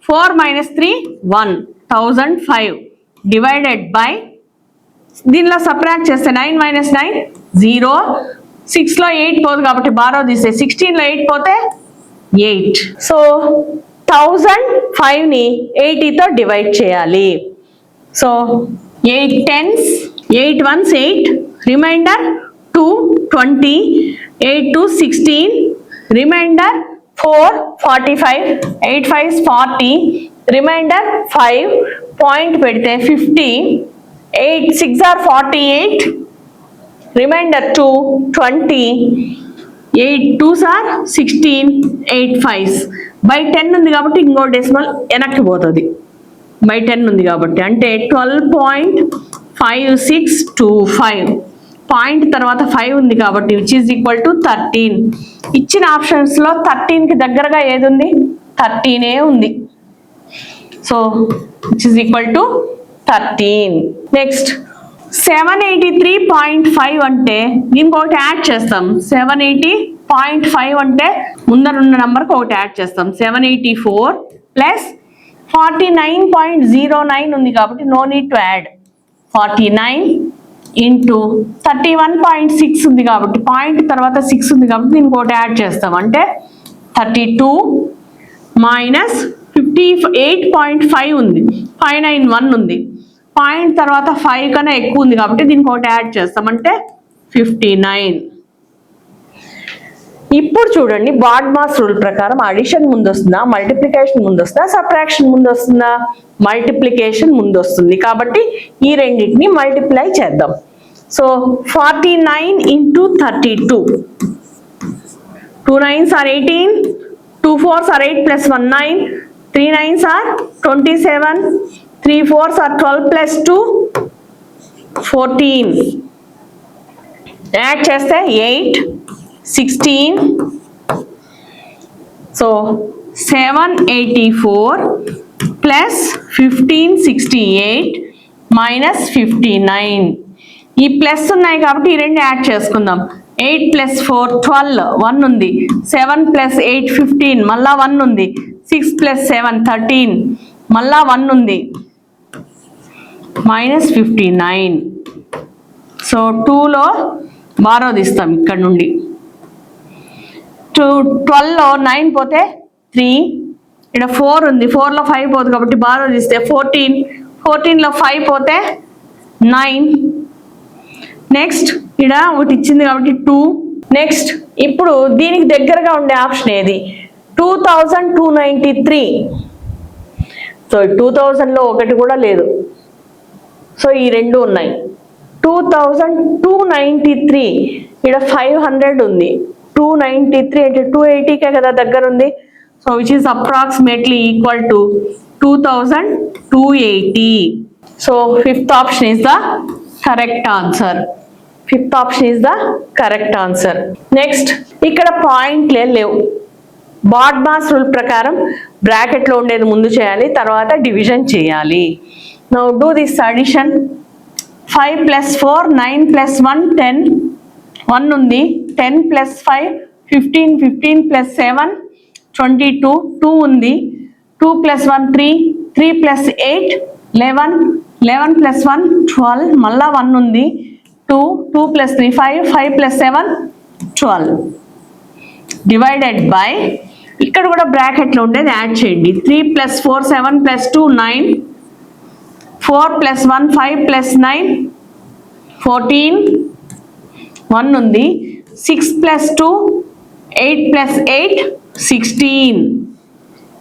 4 - 3 1 1005 డివైడెడ్ బై, దీనిలో సబ్ట్రాక్ట్ చేస్తే 9 - 9 0, 6లో 8 పోదు కాబట్టి 12 తీస్తే 16లో 8 పోతే 8. సో 1005ని 80తో డివైడ్ చేయాలి. So 8 10s, 8 1s 8, remainder 2 20, 8 2 16, remainder 4 45, 8 5s 40, remainder 5, point పెడితే 50, 8 6 are 48, reminder 2 20, 8 2s are 16, 8 5s. By 10 ఉంది కాబట్టి ఇంకో డెసిమల్ వెనక్కి పోతుంది. బై 10 ఉంది కాబట్టి అంటే 12.5625. పాయింట్ తర్వాత 5 ఉంది కాబట్టి విచ్ ఈజ్ ఈక్వల్ టు 13. ఇచ్చిన ఆప్షన్స్లో 13కి దగ్గరగా ఏది ఉంది? 13 ఉంది. So which is equal to 13. Next 783.5 అంటే దీనికి ఒకటి యాడ్ చేస్తాం. 780.5 అంటే ముందరున్న నెంబర్కి ఒకటి యాడ్ చేస్తాం. 784 + 49.09 ఉంది కాబట్టి no need to add. 49 into 31.6 ఉంది కాబట్టి పాయింట్ తర్వాత 6 ఉంది కాబట్టి దీనికి ఒకటి యాడ్ చేస్తాం అంటే 32 మైనస్ 58.5 ఉంది 591 ఉంది పాయింట్ తర్వాత 5 కన్నా ఎక్కువ ఉంది కాబట్టి దీనికి ఒకటి యాడ్ చేస్తాం అంటే 59. ఇప్పుడు చూడండి బాడ్మాస్ రూల్ ప్రకారం అడిషన్ ముందు వస్తుందా మల్టిప్లికేషన్ ముందు వస్తుందా సబ్ట్రాక్షన్ ముందు వస్తుందా మల్టిప్లికేషన్ ముందు వస్తుంది కాబట్టి ఈ రెండింటిని మల్టిప్లై చేద్దాం. So 49 into 32 2 9s are 18 2 4s are 8 plus 1 9 3 9s are 27 3 4s are 12 plus 2 14 add చేస్తే 8 16 so 784 plus 1568 minus 59 ఈ ప్లస్ ఉన్నాయి కాబట్టి ఈ రెండు యాడ్ చేసుకుందాం 8 plus 4 12 1 ఉంది 7 plus 8 15 మళ్ళా 1 ఉంది 6 plus 7 13 మళ్ళా 1 ఉంది minus 59 సో 2లో బారో తీస్తాం ఇక్కడ నుండి 12లో 9 పోతే 3 ఇక్కడ 4 ఉంది 4లో 5 పోదు కాబట్టి బారో తీస్తే 14లో 5 పోతే 9 నెక్స్ట్ ఇక్కడ ఒకటి ఇచ్చింది కాబట్టి 2 నెక్స్ట్ ఇప్పుడు దీనికి దగ్గరగా ఉండే ఆప్షన్ ఏది 2293 సో 2000లో ఒకటి కూడా లేదు సో ఈ రెండు ఉన్నాయి 2293 ఇక్కడ 500 ఉంది 293 అంటే 280కే కదా దగ్గర ఉంది so which is approximately equal to 2280 so fifth option is the correct answer fifth option is the correct answer. Next ఇక్కడ పాయింట్లే లేవు బాడ్మాస్ రూల్ ప్రకారం బ్రాకెట్లో ఉండేది ముందు చేయాలి తర్వాత డివిజన్ చేయాలి. Now do this addition 5 plus 4 9 plus 1 10 1 ఉంది 10 plus 5 15 15 plus 7 22 2 ఉంది 2 plus 1 3 3 plus 8 11 11 plus 1 12 మళ్ళా 1 ఉంది 2 2 plus 3 5 5 plus 7 12 డివైడెడ్ బై ఇక్కడ కూడా బ్రాకెట్లో ఉండేది యాడ్ చేయండి 3 plus 4 7 plus 2 9 4 plus 1 5 plus 9 14 1 ఉంది 6 plus 2 8 plus 8 16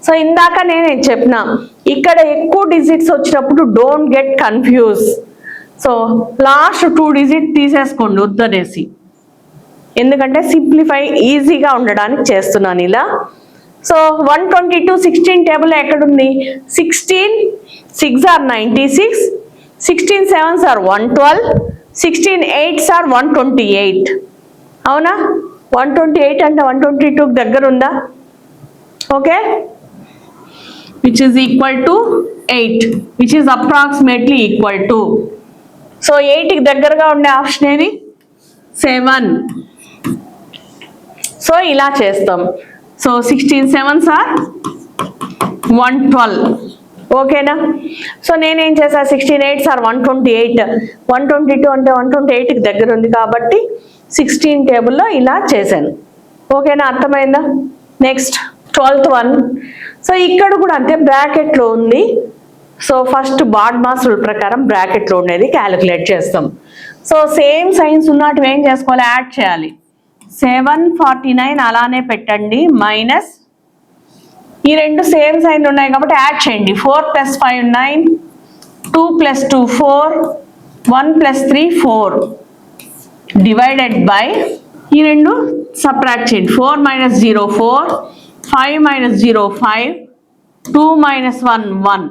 సో ఇందాక నేను చెప్పిన ఇక్కడ ఎక్కువ డిజిట్స్ వచ్చినప్పుడు don't get confuse so last 2 digit తీసేసుకోండి వద్దనేసి ఎందుకంటే సింప్లిఫై ఈజీగా ఉండడానికి చేస్తున్నాను ఇలా. సో 122 16 టేబుల్ ఎక్కడుంది 16 6 are 96 16 7s are 112 16 8s are 128 అవునా 128 అంటే 122 దగ్గర ఉందా okay which is equal to 8 which is approximately equal to so 8 కి దగ్గరగా ఉండే ఆప్షన్ ఏది 7 సో ఇలా చేస్తాం సో 16 7s are 112 ఓకేనా సో నేనేం చేసా 16 8s are 128 122 అంటే 128కి దగ్గర ఉంది కాబట్టి 16 టేబుల్లో ఇలా చేశాను ఓకేనా అర్థమైందా. నెక్స్ట్ 12th వన్ సో ఇక్కడ కూడా అంతే బ్రాకెట్లో ఉంది సో ఫస్ట్ బాడ్మాస్ రూల్ ప్రకారం బ్రాకెట్లో ఉండేది క్యాలిక్యులేట్ చేస్తాం. సో సేమ్ సైన్స్ ఉన్నట్టు ఏం చేసుకోవాలి యాడ్ చేయాలి 749 అలానే పెట్టండి మైనస్ ఈ రెండు సేమ్ సైన్ ఉన్నాయి కాబట్టి యాడ్ చేయండి 4 plus 5 9 2 plus 2 4 1 plus 3 4 divided by ఈ రెండు సబ్ట్రాక్ట్ చేయండి 4 minus 0 4 5 minus 0 5 2 minus 1 1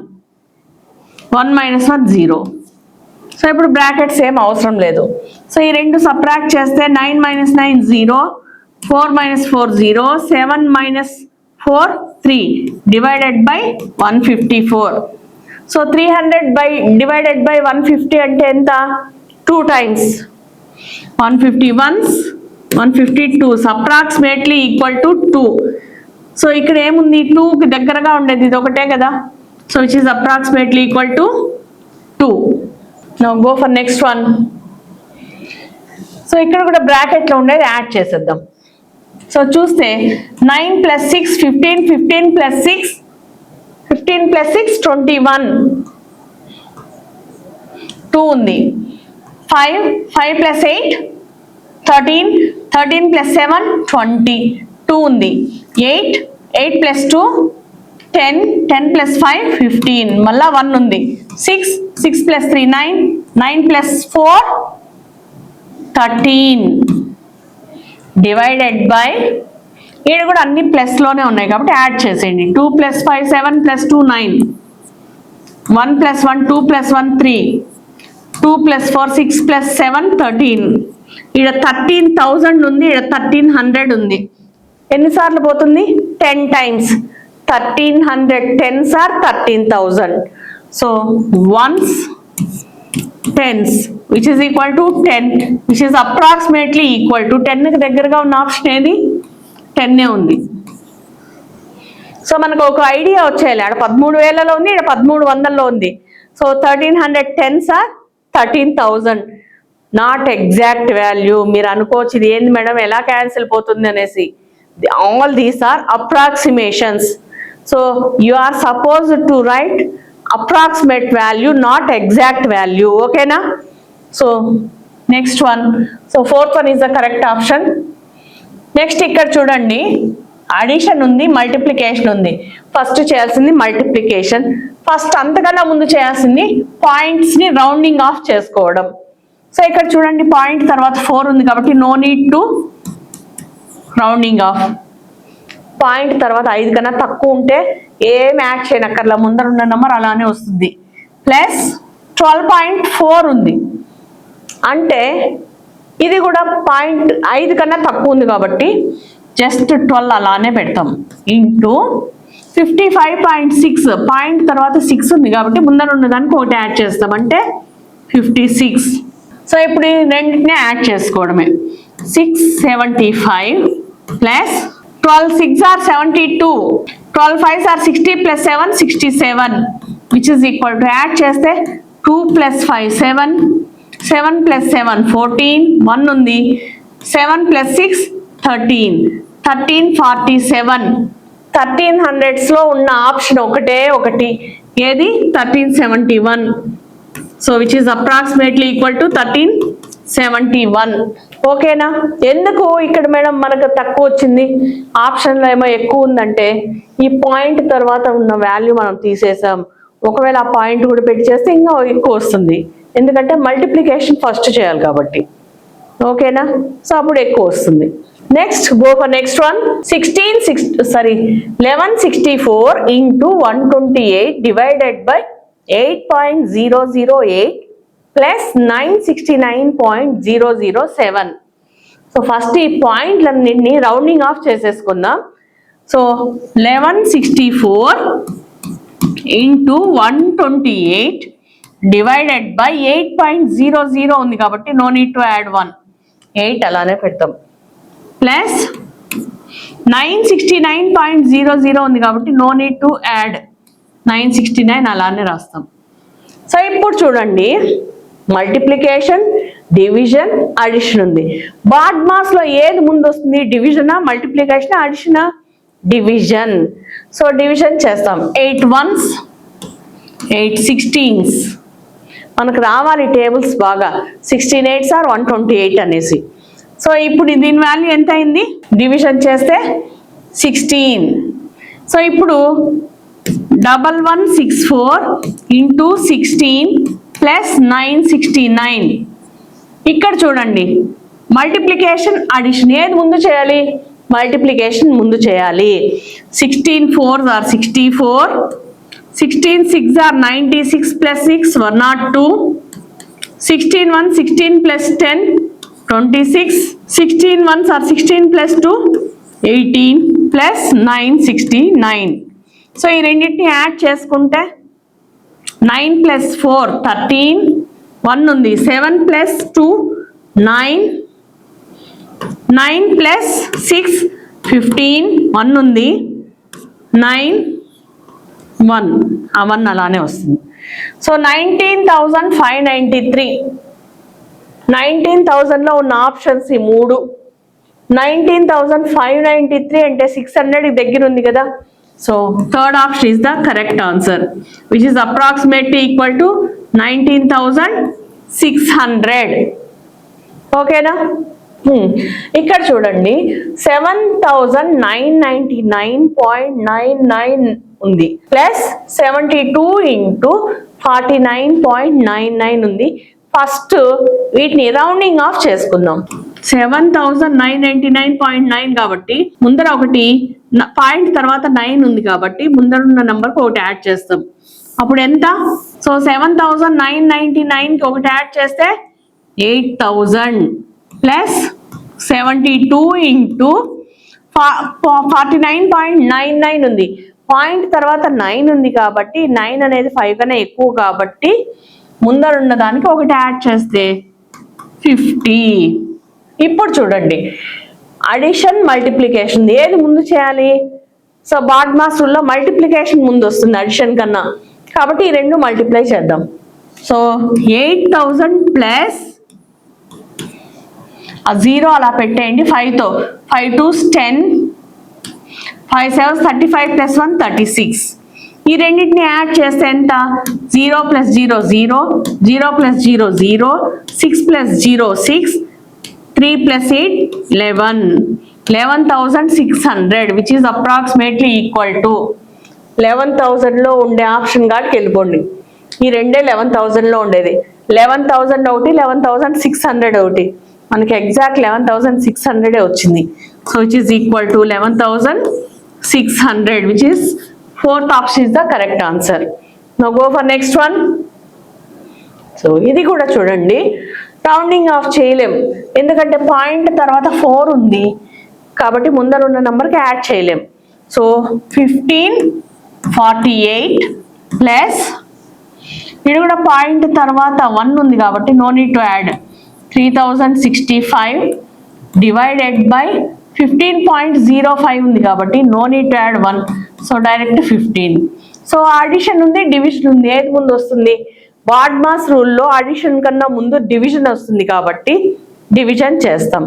1 minus 1 0 so ఇప్పుడు బ్రాకెట్స్ ఏం అవసరం లేదు సో ఈ రెండు సబ్ట్రాక్ట్ చేస్తే 9 minus 9 0 4 minus 4 0 7 minus 4 3 divided by 154 so 300 by divided by 150 అంటే ఎంత 2 times 150 ones 152 approximately equal to 2 so ఇక్కడ ఏముంది 2 కి దగ్గరగా ఉండేది ఇది ఒకటే కదా so which is approximately equal to 2 now go for next one. So ఇక్కడ కూడా బ్రాకెట్లో ఉండేది యాడ్ చేసేద్దాం. సో చూస్తే 9 + 6 15, 15 + 6 15 + 6 21, 2 ఉంది. 5 + 8 13, 13 + 7 20, 2 ఉంది. 8 + 2 10, 10 + 5 15, మళ్ళా 1 ఉంది. 6 + 3 9, 9 + 4 13 డివైడెడ్ బై, ఇక్కడ కూడా అన్ని ప్లస్లోనే ఉన్నాయి కాబట్టి యాడ్ చేసేయండి. 2 + 5 7 + 2 9, 1 + 1 2 + 1 3, 2 + 4 6 + 7 13. ఇక్కడ 13,000 ఉంది, ఇక్కడ 1300 ఉంది. ఎన్నిసార్లు పోతుంది? 10 times. 1300 10s are 13,000. So ones tens which is equal to 10, which is approximately equal to 10 కి దగ్గరగా ఉన్న ఆప్షన్ ఏది? 10 ఉంది. సో మనకు ఒక ఐడియా వచ్చేయాలి. ఆడ 13,000లో ఉంది, ఇక్కడ 1300లో ఉంది. So 1300 10s are 13,000. Not exact value. మీరు అనుకోవచ్చు ఇది ఏంది మేడం ఎలా క్యాన్సిల్ పోతుంది అనేసి. All these are approximations. So you are supposed to write approximate value, not exact value. Okay na? So next one. So fourth one is the correct option. Next ఇక్కడ చూడండి, అడిషన్ ఉంది, మల్టిప్లికేషన్ ఉంది. ఫస్ట్ చేయాల్సింది మల్టిప్లికేషన్. ఫస్ట్ అంతకన్నా ముందు చేయాల్సింది పాయింట్స్ ని రౌండింగ్ ఆఫ్ చేసుకోవడం. సో ఇక్కడ చూడండి పాయింట్ తర్వాత 4 ఉంది కాబట్టి no need to rounding off. Point తర్వాత 5 కన్నా తక్కువ ఉంటే ఏం యాడ్ చేయనక్కర్లా, ముందర ఉన్న నెంబర్ అలానే వస్తుంది. ప్లస్ 12.4 ఉంది అంటే ఇది కూడా 5 కన్నా తక్కువ ఉంది కాబట్టి జస్ట్ 12 అలానే పెడతాం. ఇంటూ 55.6, పాయింట్ తర్వాత 6 ఉంది కాబట్టి ముందర ఉన్నదానికి ఒకటి యాడ్ చేస్తాం అంటే 56. సో ఇప్పుడు ఈ రెండింటిని యాడ్ చేసుకోవడమే. 675 plus 12 6 are 72, 12 5s are 60 + 7 67, which is equal to add చేస్తే 2 + 5 7, 7 + 7 14, 1 ఉంది. 7 + 6 13, 1347. 1300s లో ఉన్న ఆప్షన్ ఒకటే ఒకటి, ఏది? 1371. So which is approximately equal to 1371. ఓకేనా? ఎందుకు ఇక్కడ మేడం మనకు తక్కువ వచ్చింది, ఆప్షన్లో ఏమో ఎక్కువ ఉందంటే ఈ పాయింట్ తర్వాత ఉన్న వాల్యూ మనం తీసేసాం. ఒకవేళ ఆ పాయింట్ కూడా పెట్టి చేస్తే ఇంకా ఎక్కువ వస్తుంది, ఎందుకంటే మల్టిప్లికేషన్ ఫస్ట్ చేయాలి కాబట్టి. ఓకేనా? సో అప్పుడు ఎక్కువ వస్తుంది. Next go for next one. 1164 into 128 divided by 8.008 plus 969.007. So first ఈ పాయింట్లన్నింటినీ రౌండింగ్ ఆఫ్ చేసేసుకుందాం. సో 1164 into 128 divided by 8.00 ఉంది కాబట్టి నో నీడ్ టు యాడ్ 1, 8 అలానే పెడతాం. ప్లస్ 969.00 ఉంది కాబట్టి నో నీడ్ టు యాడ్ 969 అలానే రాస్తాం. సో ఇప్పుడు చూడండి మల్టిప్లికేషన్, డివిజన్, అడిషన్ ఉంది. బాడ్మాస్ లో ఏది ముందు వస్తుంది? డివిజనా, మల్టిప్లికేషన్, అడిషనా? డివిజన్. సో డివిజన్ చేస్తాం. 8 1s 8 16s. మనకు రావాలి టేబుల్స్ బాగా. 16 8s are 128 అనేసి. సో ఇప్పుడు దీని వాల్యూ ఎంత అయింది? డివిజన్ చేస్తే 16. సో ఇప్పుడు 1164 into 16 plus 969. ఇక్కడ చూడండి మల్టిప్లికేషన్, అడిషన్ ఏది ముందు చేయాలి? మల్టిప్లికేషన్ ముందు చేయాలి. 16 4s are 64, 16 6s are 96 plus 6 102, 16 1 16 plus 10 26, 16 1s are 16 plus 2 18 plus 969. So ఈ రెండింటిని యాడ్ చేసుకుంటే 9 + 4 13, 1 ఉంది. 7 + 2 9, 9 + 6 15, 1 ఉంది. 9 1 ఆ 1 అలానే వస్తుంది. సో 19,593. 19,000లో ఉన్న ఆప్షన్స్ ఈ 3. 19,593 అంటే 600 దగ్గర ఉంది కదా. So third option is the correct answer, which is approximately equal to 19,600. ఓకేనా? ఇక్కడ చూడండి 7,999.99 ఉంది, ప్లస్ 72 ఇంటూ 49.99 ఉంది. ఫస్ట్ వీటిని రౌండింగ్ ఆఫ్ చేసుకుందాం. 7,999.9 కాబట్టి ముందర ఒకటి పాయింట్ తర్వాత 9 ఉంది కాబట్టి ముందర ఉన్న నంబర్కి ఒకటి యాడ్ చేస్తాం. అప్పుడు ఎంత? సో 7,999కి ఒకటి యాడ్ చేస్తే 8,000 ప్లస్ 72 ఇంటూ 49.99 ఉంది. పాయింట్ తర్వాత 9 ఉంది కాబట్టి 9 అనేది 5 కన్నా ఎక్కువ కాబట్టి ముందర ఉన్న దానికి ఒకటి యాడ్ చేస్తే 50. ఇప్పుడు చూడండి అడిషన్ మల్టిప్లికేషన్ ఏది ముందు చేయాలి? సో బాడ్మాస్ రూల్లో మల్టిప్లికేషన్ ముందు వస్తుంది అడిషన్ కన్నా, కాబట్టి ఈ రెండు మల్టిప్లై చేద్దాం. సో 8,000 ప్లస్ ఆ 0 అలా పెట్టేయండి 5తో. 5 2s 10, 5 7s 35 ప్లస్ 1 36. ఈ రెండింటిని యాడ్ చేస్తే ఎంత? 0 plus 0 0, 0 plus 0 0, 6 plus 0 6, 3 plus 8 11. 11,600 which is approximately equal to 11,000లో ఉండే ఆప్షన్ కాడికి వెళ్ళిపోండి. ఈ రెండే 11,000లో ఉండేది. 11,000 ఒకటి, 11,600 ఒకటి, మనకి ఎగ్జాక్ట్ 11,600 వచ్చింది. So which is equal to 11,600 which is fourth option is the correct answer. Now go for next one. So ఇది కూడా చూడండి రౌండింగ్ ఆఫ్ చేయలేం, ఎందుకంటే పాయింట్ తర్వాత 4 ఉంది కాబట్టి ముందర ఉన్న నెంబర్కి యాడ్ చేయలేం. సో 1548 ప్లస్ ఇది కూడా పాయింట్ తర్వాత 1 ఉంది కాబట్టి no need to add. 3065 divided by 15.05 ఉంది కాబట్టి no need to add 1. So direct 15. So addition ఉంది, డివిజన్ ఉంది, ఏది ముందు వస్తుంది? బాడ్మాస్ రూల్లో అడిషన్ కన్నా ముందు డివిజన్ వస్తుంది కాబట్టి డివిజన్ చేస్తాం.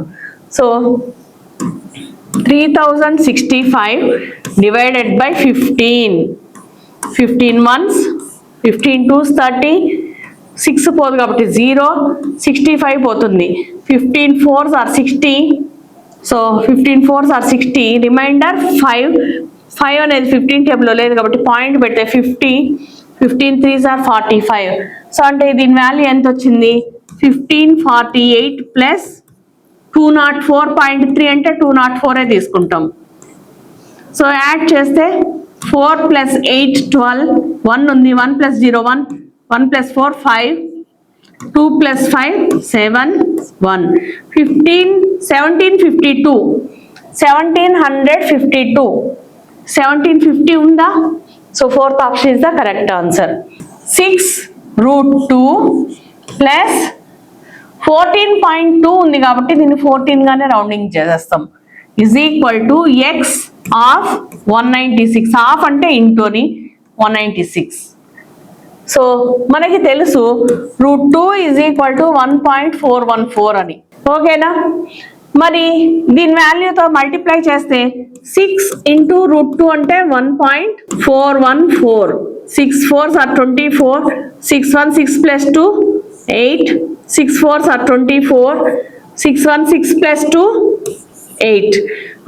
So 3065 divided by 15. 15 ones, 15 2s 30, 6 పోదు కాబట్టి 0, 65 పోతుంది. 15 4s are 60. So 15 4s are 60, reminder 5. 5 అనేది 15 టేబుల్లో లేదు కాబట్టి పాయింట్ పెడితే 50. 15 3s are 45. సో అంటే దీని వాల్యూ ఎంత వచ్చింది? 1548 ప్లస్ 204.3 అంటే 204 తీసుకుంటాం. సో యాడ్ చేస్తే 4 ప్లస్ 8 12, 1 ఉంది, 1 ప్లస్ 0 1, 1 ప్లస్ 4 5, 2 ప్లస్ 5 7 1. 15 1752, 1752, 1750 ఉందా? So fourth option is the correct answer. 6√2 plus 14.2 ఉంది కాబట్టి దీన్ని 14 గానే రౌండింగ్ చేసేస్తాం. Is equal to X of 196. Half అంటే ఇంటోని 196. సో మనకి తెలుసు √2 ఈజ్ ఈక్వల్ టు 1.414 అని. ఓకేనా? మరి దీని వాల్యూతో మల్టిప్లై చేస్తే 6 ఇంటూ √2 అంటే 1.414. 6 4s are 24, 6 1 6 plus 2 8, 6 4s are 24, 6 1 6 plus 2 8.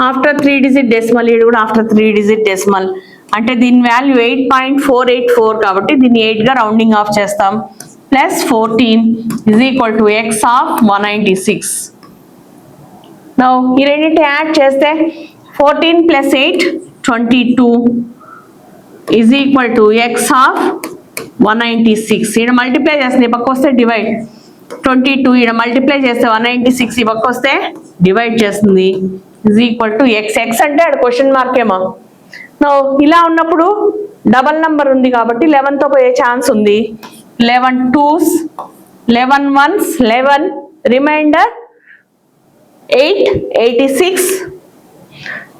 After 3 digit decimal, ఇది కూడా ఆఫ్టర్ 3 డిజిట్ డెసిమల్ అంటే దీని వాల్యూ 8.484 కాబట్టి దీన్ని 8గా రౌండింగ్ ఆఫ్ చేస్తాం. Plus 14 is equal to X of 196. Now ఈ రెండింటి యాడ్ చేస్తే 14 plus 8 22 is equal to X of 196. ఇక్కడ మల్టిప్లై చేస్తుంది, ఈ పక్క వస్తే డివైడ్. 22 ఇక్కడ మల్టిప్లై చేస్తే 196, ఈ పక్క వస్తే డివైడ్ చేస్తుంది. Is equal to X. X అంటే అక్కడ క్వశ్చన్ మార్క్ ఏమో. నో ఇలా ఉన్నప్పుడు డబల్ నెంబర్ ఉంది కాబట్టి 11తో పోయే ఛాన్స్ ఉంది. 11 2s, 11 1s 11, reminder 8 86,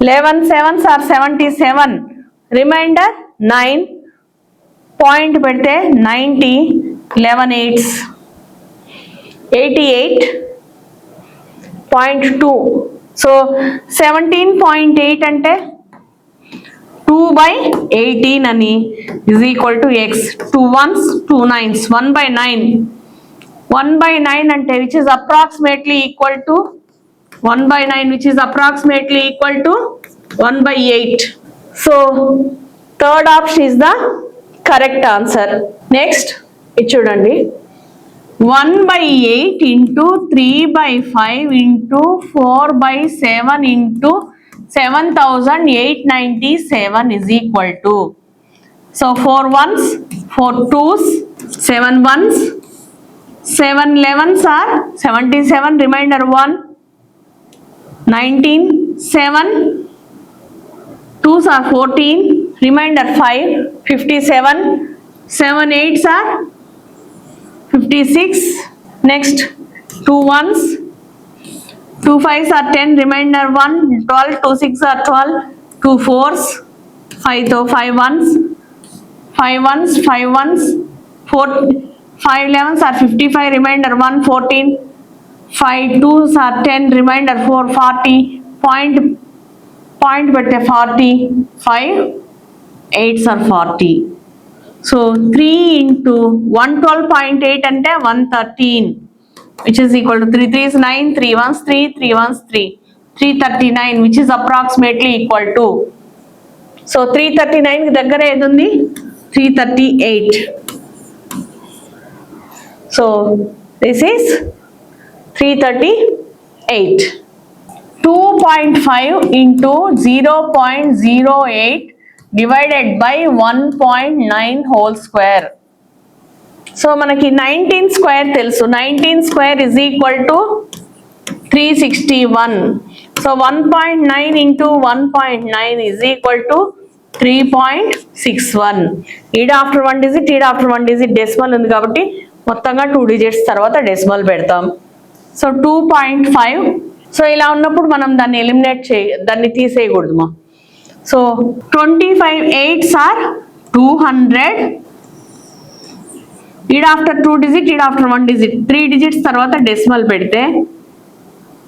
11 7s are 77, reminder 9, point పెడితే 90, 11 8s 88.2. సో 17.8 అంటే 2/18 అని is equal to x. 2 1s 2 9s 1/9. 1/9 అంటే which is approximately equal to 1/9, which is approximately equal to 1/8. So third option is the correct answer. Next ఇది చూడండి, 1/8 into 3/5 into 4/7 into 7,897 is equal to, so 4 1s 4 2s 7 1s 7 11s are 77, remainder 1 19, 7 2s are 14, remainder 5 57, 7 8s are 56. Next 2 1s 2 5s are 10, remainder 1 12, 2 6 are 12, 2 4s 5 to 5 1s 5 1s 5 1s 4 5 11s are 55, remainder 1 14, 5 2s are 10, remainder 4 40. Point పెడితే 40, 5 8s are 40. So 3 into 112.8 అంటే 113, which is equal to 3 3s 9, 3 1s 3, 3 1s 3, 339, which is approximately equal to, so 339 కి దగ్గర ఏది ఉంది 338. So this is 338. 2.5 into 0.08 divided by 1.9 whole square. So మనకి 19 స్క్వేర్ తెలుసు, 19 square is equal to 361. So 1.9 into 1.9 is equal to 3.61. ఈడ ఆఫ్టర్ 1 డిజిట్, ఈడ ఆఫ్టర్ 1 డిజిట్ డెసిమల్ ఉంది కాబట్టి మొత్తంగా 2 డిజిట్స్ తర్వాత డెసిమల్ పెడతాం. సో 2.5. సో ఇలా ఉన్నప్పుడు మనం దాన్ని ఎలిమినేట్ దాన్ని తీసేయకూడదు మా. సో 25 8s are 200, ఈడ ఆఫ్టర్ 2 డిజిట్, ఈడ ఆఫ్టర్ 1 డిజిట్, 3 డిజిట్స్ తర్వాత డెసిమల్ పెడితే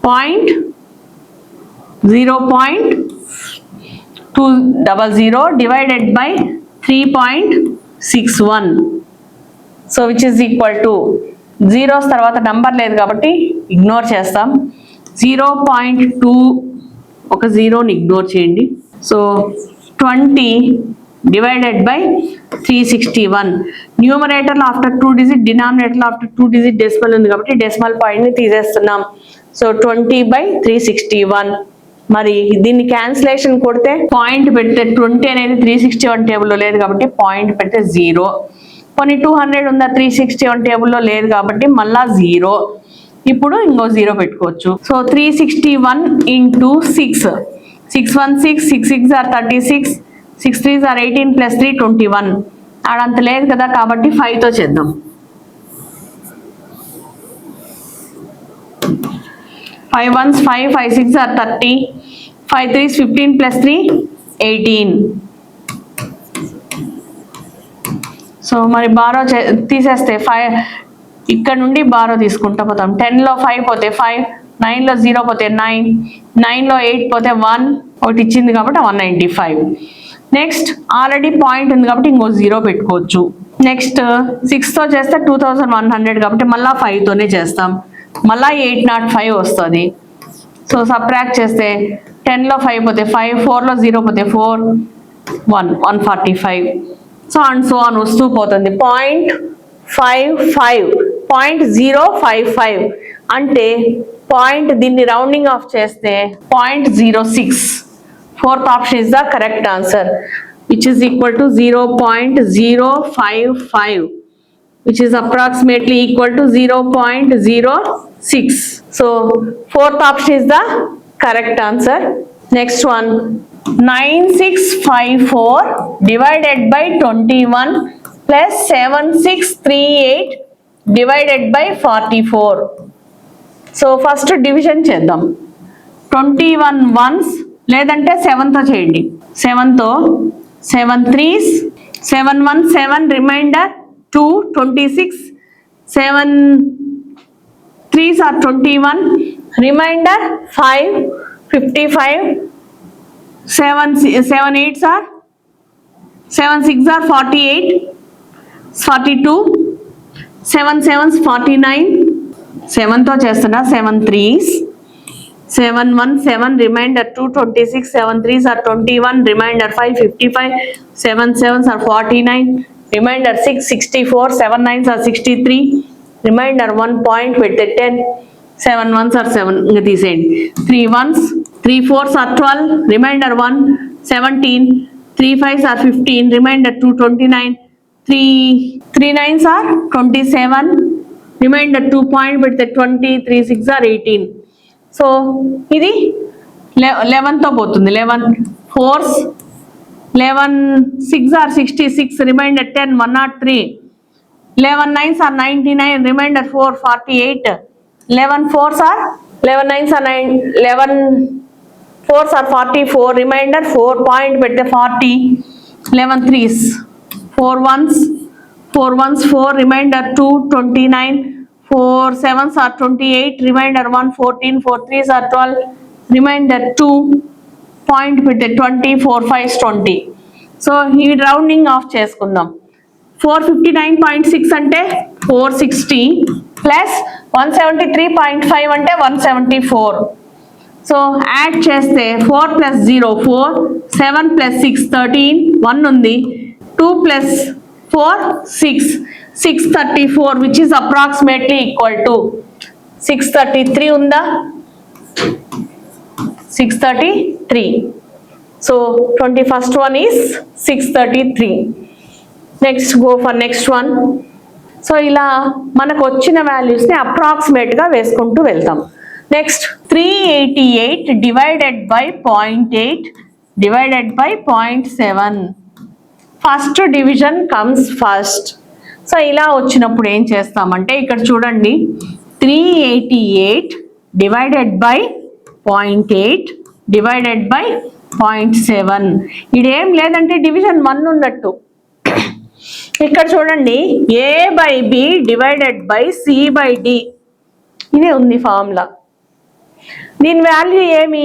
0.200 divided by 3.61. So which is equal to, zeros తర్వాత నంబర్ లేదు కాబట్టి ఇగ్నోర్ చేస్తాం. 0.2 ఒక జీరోని ఇగ్నోర్ చేయండి. So 20 divided by 361. న్యూమరేటర్లో ఆఫ్టర్ 2 డిజిట్, డినామినేటర్లో ఆఫ్టర్ 2 డిజిట్ డెసిమల్ ఉంది కాబట్టి డెసిమల్ పాయింట్ని తీసేస్తున్నాం. సో 20/361. మరి దీన్ని క్యాన్సిలేషన్ కొడితే పాయింట్ పెడితే 20 అనేది 361 టేబుల్లో లేదు కాబట్టి పాయింట్ పెడితే 0. కొన్ని 200 ఉందా 361 టేబుల్లో లేదు కాబట్టి మళ్ళా 0. ఇప్పుడు ఇంకో 0 పెట్టుకోవచ్చు. So 361 into 6, 6 1 6, 6 6 are 36, 6 3s are 18 plus 3 21. ఆడంత లేదు కదా కాబట్టి 5తో చేద్దాం. 5 1s 5, 5 6 are 30, 5 3s 15 plus 3 18. So మరి బారో తీసేస్తే 5 ఇక్కడ నుండి బారో తీసుకుంటా పోతాం. 10లో 5 పోతే 5, 9లో 0 పోతే 9, 9లో 8 పోతే 1, ఒకటి ఇచ్చింది కాబట్టి 195. నెక్స్ట్ ఆల్రెడీ పాయింట్ ఉంది కాబట్టి ఇంకో 0 పెట్టుకోవచ్చు. నెక్స్ట్ 6తో చేస్తే 2100 కాబట్టి మళ్ళీ 5తోనే చేస్తాం. మళ్ళీ 805 వస్తుంది. సో సబ్ట్రాక్ట్ చేస్తే 10లో 5 పోతే 5, 4లో 0 పోతే 4, 145. సో అండ్ సో అని వస్తూ పోతుంది. 0.55 అంటే పాయింట్, దీన్ని రౌండింగ్ ఆఫ్ చేస్తే 0.06. Fourth option is the correct answer, which is equal to 0.055, which is approximately equal to 0.06. So fourth option is the correct answer. Next one, 9654 divided by 21 plus 7638 divided by 44. So first division చేద్దాం. 21 ones లేదంటే 7తో చేయండి. 7తో 7 3s 7 1 7 remainder 2 26 7 3s are 21 remainder 5 55 7 8s are 7 6 are 48 42 7 7s 49 7 తో చేస్తున్నా 7 3s 7 1 7 remainder 2 26 7 3s are 21 remainder 5 55 7 7s are 49 remainder 6 64 7 9s are 63 remainder 1 point with the 10 7 1s are 7 ఇంకా తీసేయండి 3 1s 3 4s are 12 remainder 1 17 3 5s are 15 remainder 2 29 3 9s are 27 remainder 2 point with the 20 3 6 are 18 so ఇది 11 తో పోతుంది 11 4s 11 6 are 66 remainder 10 103 11 9s are 99 remainder 4 48 11 4s are 11 9s are 9 11 4s are 44 remainder 4 point with the 40 11 3s 4 1s 4 remainder 2 29 4 7s are 28 remainder 1 14 4 3s are 12 remainder 2 point with the 20 4 5s 20 so ఈ రౌండింగ్ ఆఫ్ చేసుకుందాం 459.6 అంటే 460 ప్లస్ 173.5 అంటే 174 సో యాడ్ చేస్తే 4 ప్లస్ 0 4 7 ప్లస్ 6 13 1 ఉంది 2 plus 4 6 634 which is approximately equal to 633 ఉందా 633 so 21st one is 633 next go for next one so ఇలా మనకు వచ్చిన వాల్యూస్ ని అప్రాక్సిమేట్ గా వేసుకుంటూ వెళ్తాం next 388 divided by 0.8 divided by 0.7 first division comes first so ఇలా వచ్చినప్పుడు ఏం చేస్తామంటే ఇక్కడ చూడండి 388 డివైడెడ్ బై 0.8 డివైడెడ్ బై 0.7 ఇదేం లేదంటే డివిజన్ 1 ఉన్నట్టు ఇక్కడ చూడండి a by b divided by c by d ఇదే ఉంది ఫార్ములా దీని వాల్యూ ఏమి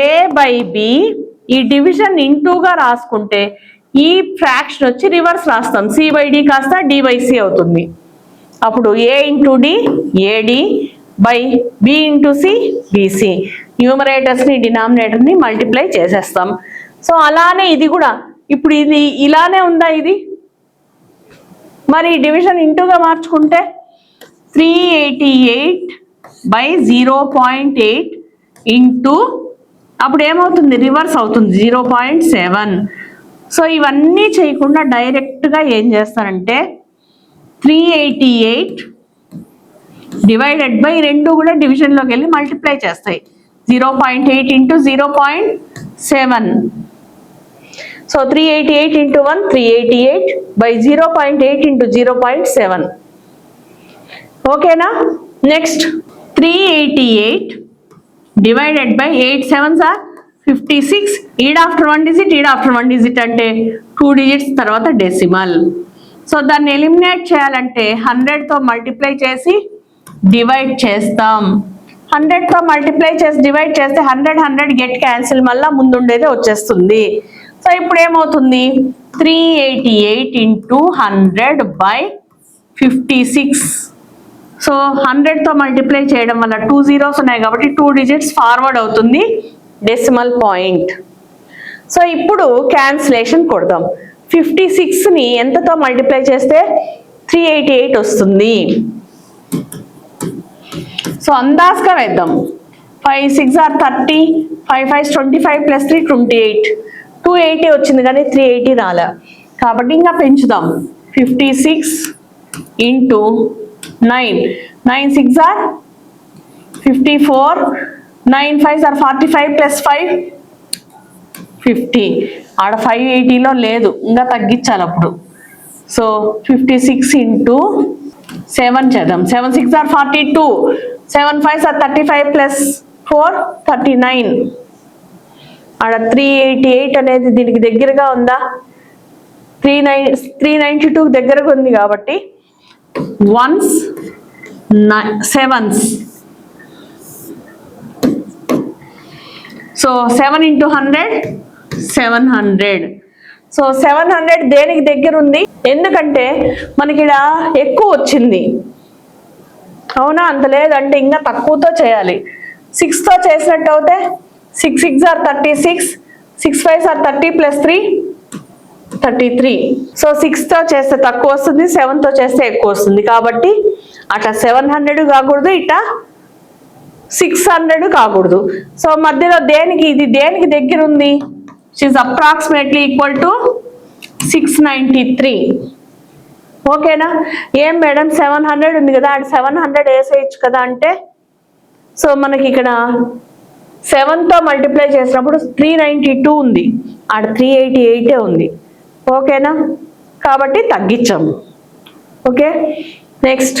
a బై b ఈ డివిజన్ ఇంటూగా రాసుకుంటే ఈ ఫ్రాక్షన్ వచ్చి రివర్స్ రాస్తాం c బై d కాస్త d బై c అవుతుంది అప్పుడు a into d ad by b into c bc న్యూమరేటర్స్ని డినామినేటర్ని మల్టిప్లై చేసేస్తాం సో అలానే ఇది కూడా ఇప్పుడు ఇది ఇలానే ఉందా ఇది మరి డివిజన్ ఇంటూగా మార్చుకుంటే 388 బై 0.8 ఇంటూ అప్పుడు ఏమవుతుంది రివర్స్ అవుతుంది 0.7 సో ఇవన్నీ చేయకుండా డైరెక్ట్గా ఏం చేస్తారంటే 388 డివైడెడ్ బై రెండు కూడా డివిజన్లోకి వెళ్ళి మల్టిప్లై చేస్తాయి 0.8 into 0.7 so 388 into 1 388 by 0.8 into 0.7 ఓకేనా next 388 divided by 8 7s are 56 ఈడ్ ఆఫ్టర్ 1 డిజిట్ ఈడ్ ఆఫ్టర్ 1 డిజిట్ అంటే 2 డిజిట్స్ తర్వాత డెసిమల్ సో దాన్ని ఎలిమినేట్ చేయాలంటే 100తో మల్టిప్లై చేసి డివైడ్ చేస్తాం 100తో మల్టిప్లై చేసి డివైడ్ చేస్తే 100 గెట్ క్యాన్సిల్ మళ్ళీ ముందుండేది వచ్చేస్తుంది సో ఇప్పుడు ఏమవుతుంది 388 ఇంటూ 100 బై 56 సో 100తో మల్టిప్లై చేయడం వల్ల 2 zeros ఉన్నాయి కాబట్టి 2 digits ఫార్వర్డ్ అవుతుంది డెసిమల్ పాయింట్ సో ఇప్పుడు క్యాన్సిలేషన్ కొడదాం 56ని ఎంతతో మల్టిప్లై చేస్తే 388 వస్తుంది సో అందాజుగా వేద్దాం 5 6 are 30 5 5 25 plus 3 28 280 వచ్చింది కానీ 380 రాలే కాబట్టి ఇంకా పెంచుదాం 56 ఇంటూ 9 9 6 are 54 9 5 are 45 plus 5 50 ఆడ 580లో లేదు ఇంకా తగ్గించాలి అప్పుడు సో 56 ఇంటూ 7 చేద్దాం 7 6 are 42 7 5 are 35 plus 4 39 ఆడ 388 అనేది దీనికి దగ్గరగా ఉందా 392 దగ్గరకు ఉంది కాబట్టి 1s 7s. So 7 into 100 700. So 700 దేనికి దగ్గర ఉంది? ఎందుకంటే మనకి ఇక్కడ ఎక్కువ వచ్చింది, అవునా? అంత లేదంటే ఇంకా తక్కువతో చేయాలి. 6తో చేసినట్టు అయితే 6 6 are 36, 6 5 are 30 plus 3 33. సో 6తో చేస్తే తక్కువ వస్తుంది, 7తో చేస్తే ఎక్కువ వస్తుంది. కాబట్టి అట్లా 700 కాకూడదు, ఇట్లా 600 కాకూడదు. సో మధ్యలో ఇది దేనికి దగ్గర ఉంది? which is approximately equal to 693. ఓకేనా? ఏం మేడం 700 ఉంది కదా, అది 700 వేసేయచ్చు కదా అంటే, సో మనకి ఇక్కడ 7తో మల్టిప్లై చేసినప్పుడు 392 ఉంది, ఆడ 388 ఉంది. ఓకేనా? కాబట్టి తగ్గించాము. Okay, next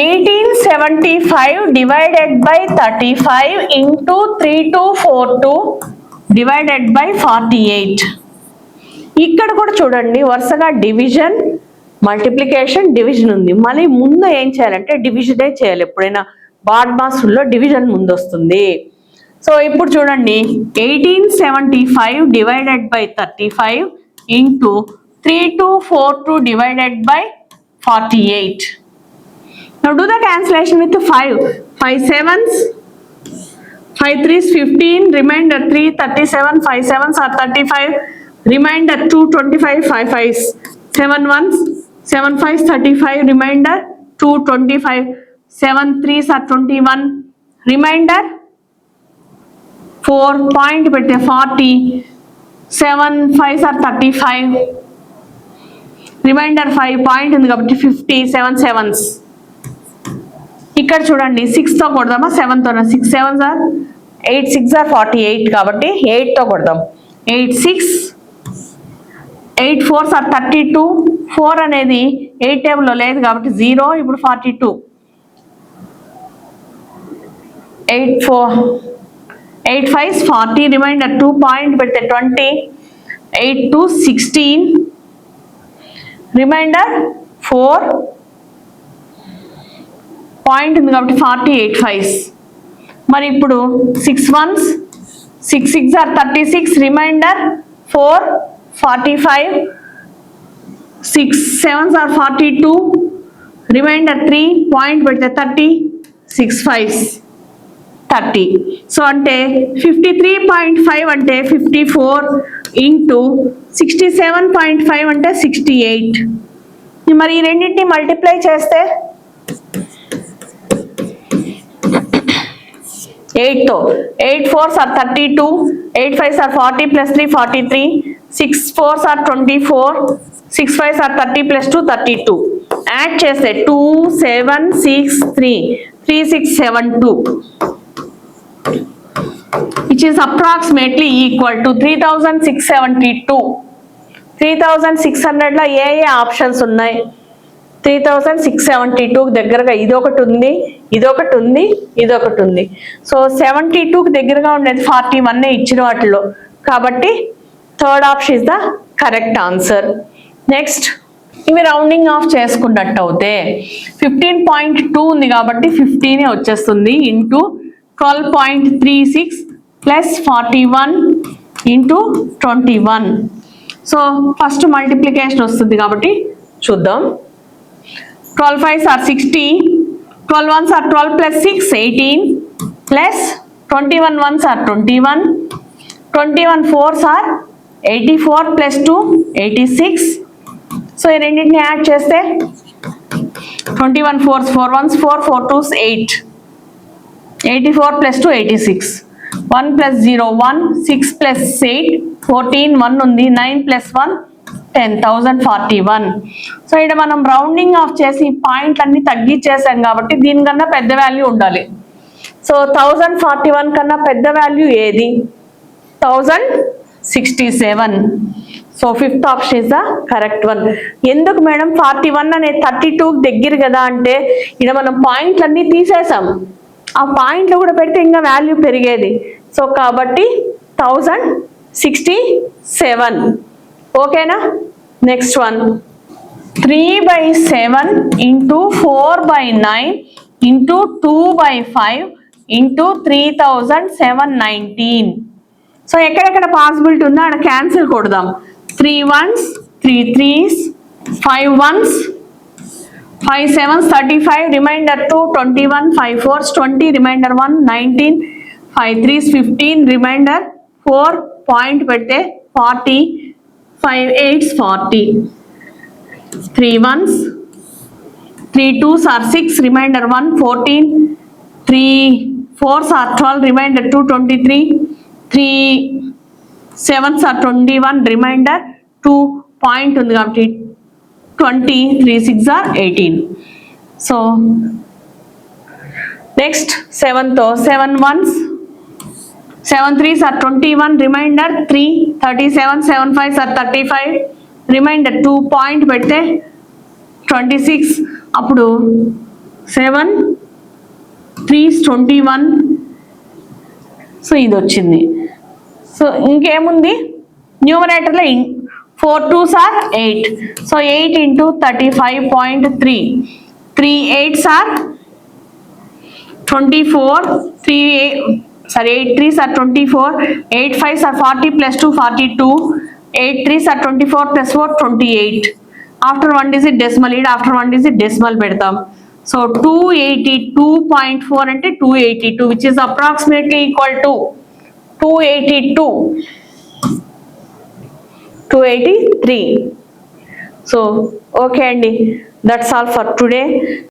1875 divided by 35 into 3242 divided by 48. ఇక్కడ కూడా చూడండి వరుసగా డివిజన్, మల్టిప్లికేషన్, డివిజన్ ఉంది. మళ్ళీ ముందు ఏం చేయాలంటే డివిజనే చేయాలి. ఎప్పుడైనా బాడ్ మాస్లో డివిజన్ ముందు వస్తుంది. సో ఇప్పుడు చూడండి 1875 divided by 35 into 3242 divided by 48. Now do the cancellation with 5. 5 7s, 5 3s 15, remainder 3 37, 5 7s are 35, remainder 2 25, 5 5s 7 1s, 7 5s 35, remainder 2 25, 7 3s are 21, remainder 4 point పెడితే 40, 7 5s are 35, remainder 5 పాయింట్ ఉంది కాబట్టి 50, 7 7s. ఇక్కడ చూడండి 6తో కొడదామా 7తో? 6 7s are 8 6 are 48 కాబట్టి 8తో కొడదాం. 8 6, 8 4s are 32, 4 అనేది 8 టేబుల్లో లేదు కాబట్టి 0. ఇప్పుడు 42, 8 8 5s 40, రిమైండర్ 2 పాయింట్ పెడితే 20, 8 2 16, రిమైండర్ 4 పాయింట్ ఉంది కాబట్టి 48 5s. మరి ఇప్పుడు 6 1s, 6 6 are 36, remainder 4 45, 6 7s are 42, remainder 3 point పెడితే 30, 6 5s 30. సో అంటే 53.5 అంటే 54 ఇంటూ 67.5 అంటే 68. మరి ఈ రెండింటిని మల్టిప్లై చేస్తే 8తో 8 4s are 32, 8 5s are 40 plus 3 43, 6 4s are 24, 6 5s are 30 plus 2 32. Add చేస్తే 2 7 6 3 3 6 7 2, which is approximately equal to 3672. 3600లో ఏ ఆప్షన్స్ ఉన్నాయి? 3672 దగ్గరగా ఇదొకటి ఉంది, ఇదొకటి ఉంది, ఇదొకటి ఉంది. సో 72కి దగ్గరగా ఉండేది 41 ఇచ్చిన వాటిలో, కాబట్టి third option is the correct answer. Next ఇవి రౌండింగ్ ఆఫ్ చేసుకున్నట్టు అవుతే 15.2 ఉంది కాబట్టి 15 వచ్చేస్తుంది into 12.36 plus 41 into 21. So first multiplication వస్తుంది కాబట్టి చూద్దాం. 12 5s are 60, 12 1s are 12 plus 6 18, plus 21 1s are 21, 21 4s are 84 plus 2 86. So ఈ రెండింటిని యాడ్ చేస్తే 21 4s 4 1s 4 4 2s 8, 84 plus 2 86, 1 plus 0 1, 6 plus 8 14, 1 ఉంది, 9 plus 1 10,041. సో ఇక్కడ మనం రౌండింగ్ ఆఫ్ చేసి పాయింట్లన్నీ తగ్గించేసాం కాబట్టి దీనికన్నా పెద్ద వాల్యూ ఉండాలి. సో 1041 కన్నా పెద్ద వాల్యూ ఏది? 1067. So fifth option is the correct one. ఎందుకు మేడం 41 అనేది 32కి దగ్గర కదా అంటే ఇక్కడ మనం పాయింట్లన్నీ తీసేసాం, ఆ పాయింట్లు కూడా పెడితే ఇంకా వాల్యూ పెరిగేది. సో కాబట్టి 1067. ఓకేనా? Next one 3/7 into 4/9 into 2/5 into 3719. So ఎక్కడెక్కడ పాసిబిలిటీ ఉందో అక్కడ క్యాన్సిల్ కొడదాం. 3 1s 3 3s 5 1s 5 7s 35 reminder 2 21 5 4s 20 reminder 1 19 5 3s 15 reminder 4 point పెడితే 40 5 8s 40 3 1s 3 2s are 6 remainder 1 14 3 4s are 12 remainder 2 23 3 7s are 21 remainder 2 point ఉంది కాబట్టి 20 3 6 are 18. సో నెక్స్ట్ 7 తో 7 1s 7 3s are 21 remainder 3 37 7 5s are 35 reminder 2 point పెడితే 26 అప్పుడు 7 3s 21. సో ఇది వచ్చింది. సో ఇంకేముంది న్యూమరేటర్లో 4 2s are 8. So 8 into 35.3 3 8s are 24 8 3s are 24 8 5s are 40 plus 2 42 8 3s are 24 plus 4 28. After one digit decimal lead, after one digit decimal పెడతాం. So 282.4 అంటే 282 which is approximately equal to 283. So okay అండి, that's all for today.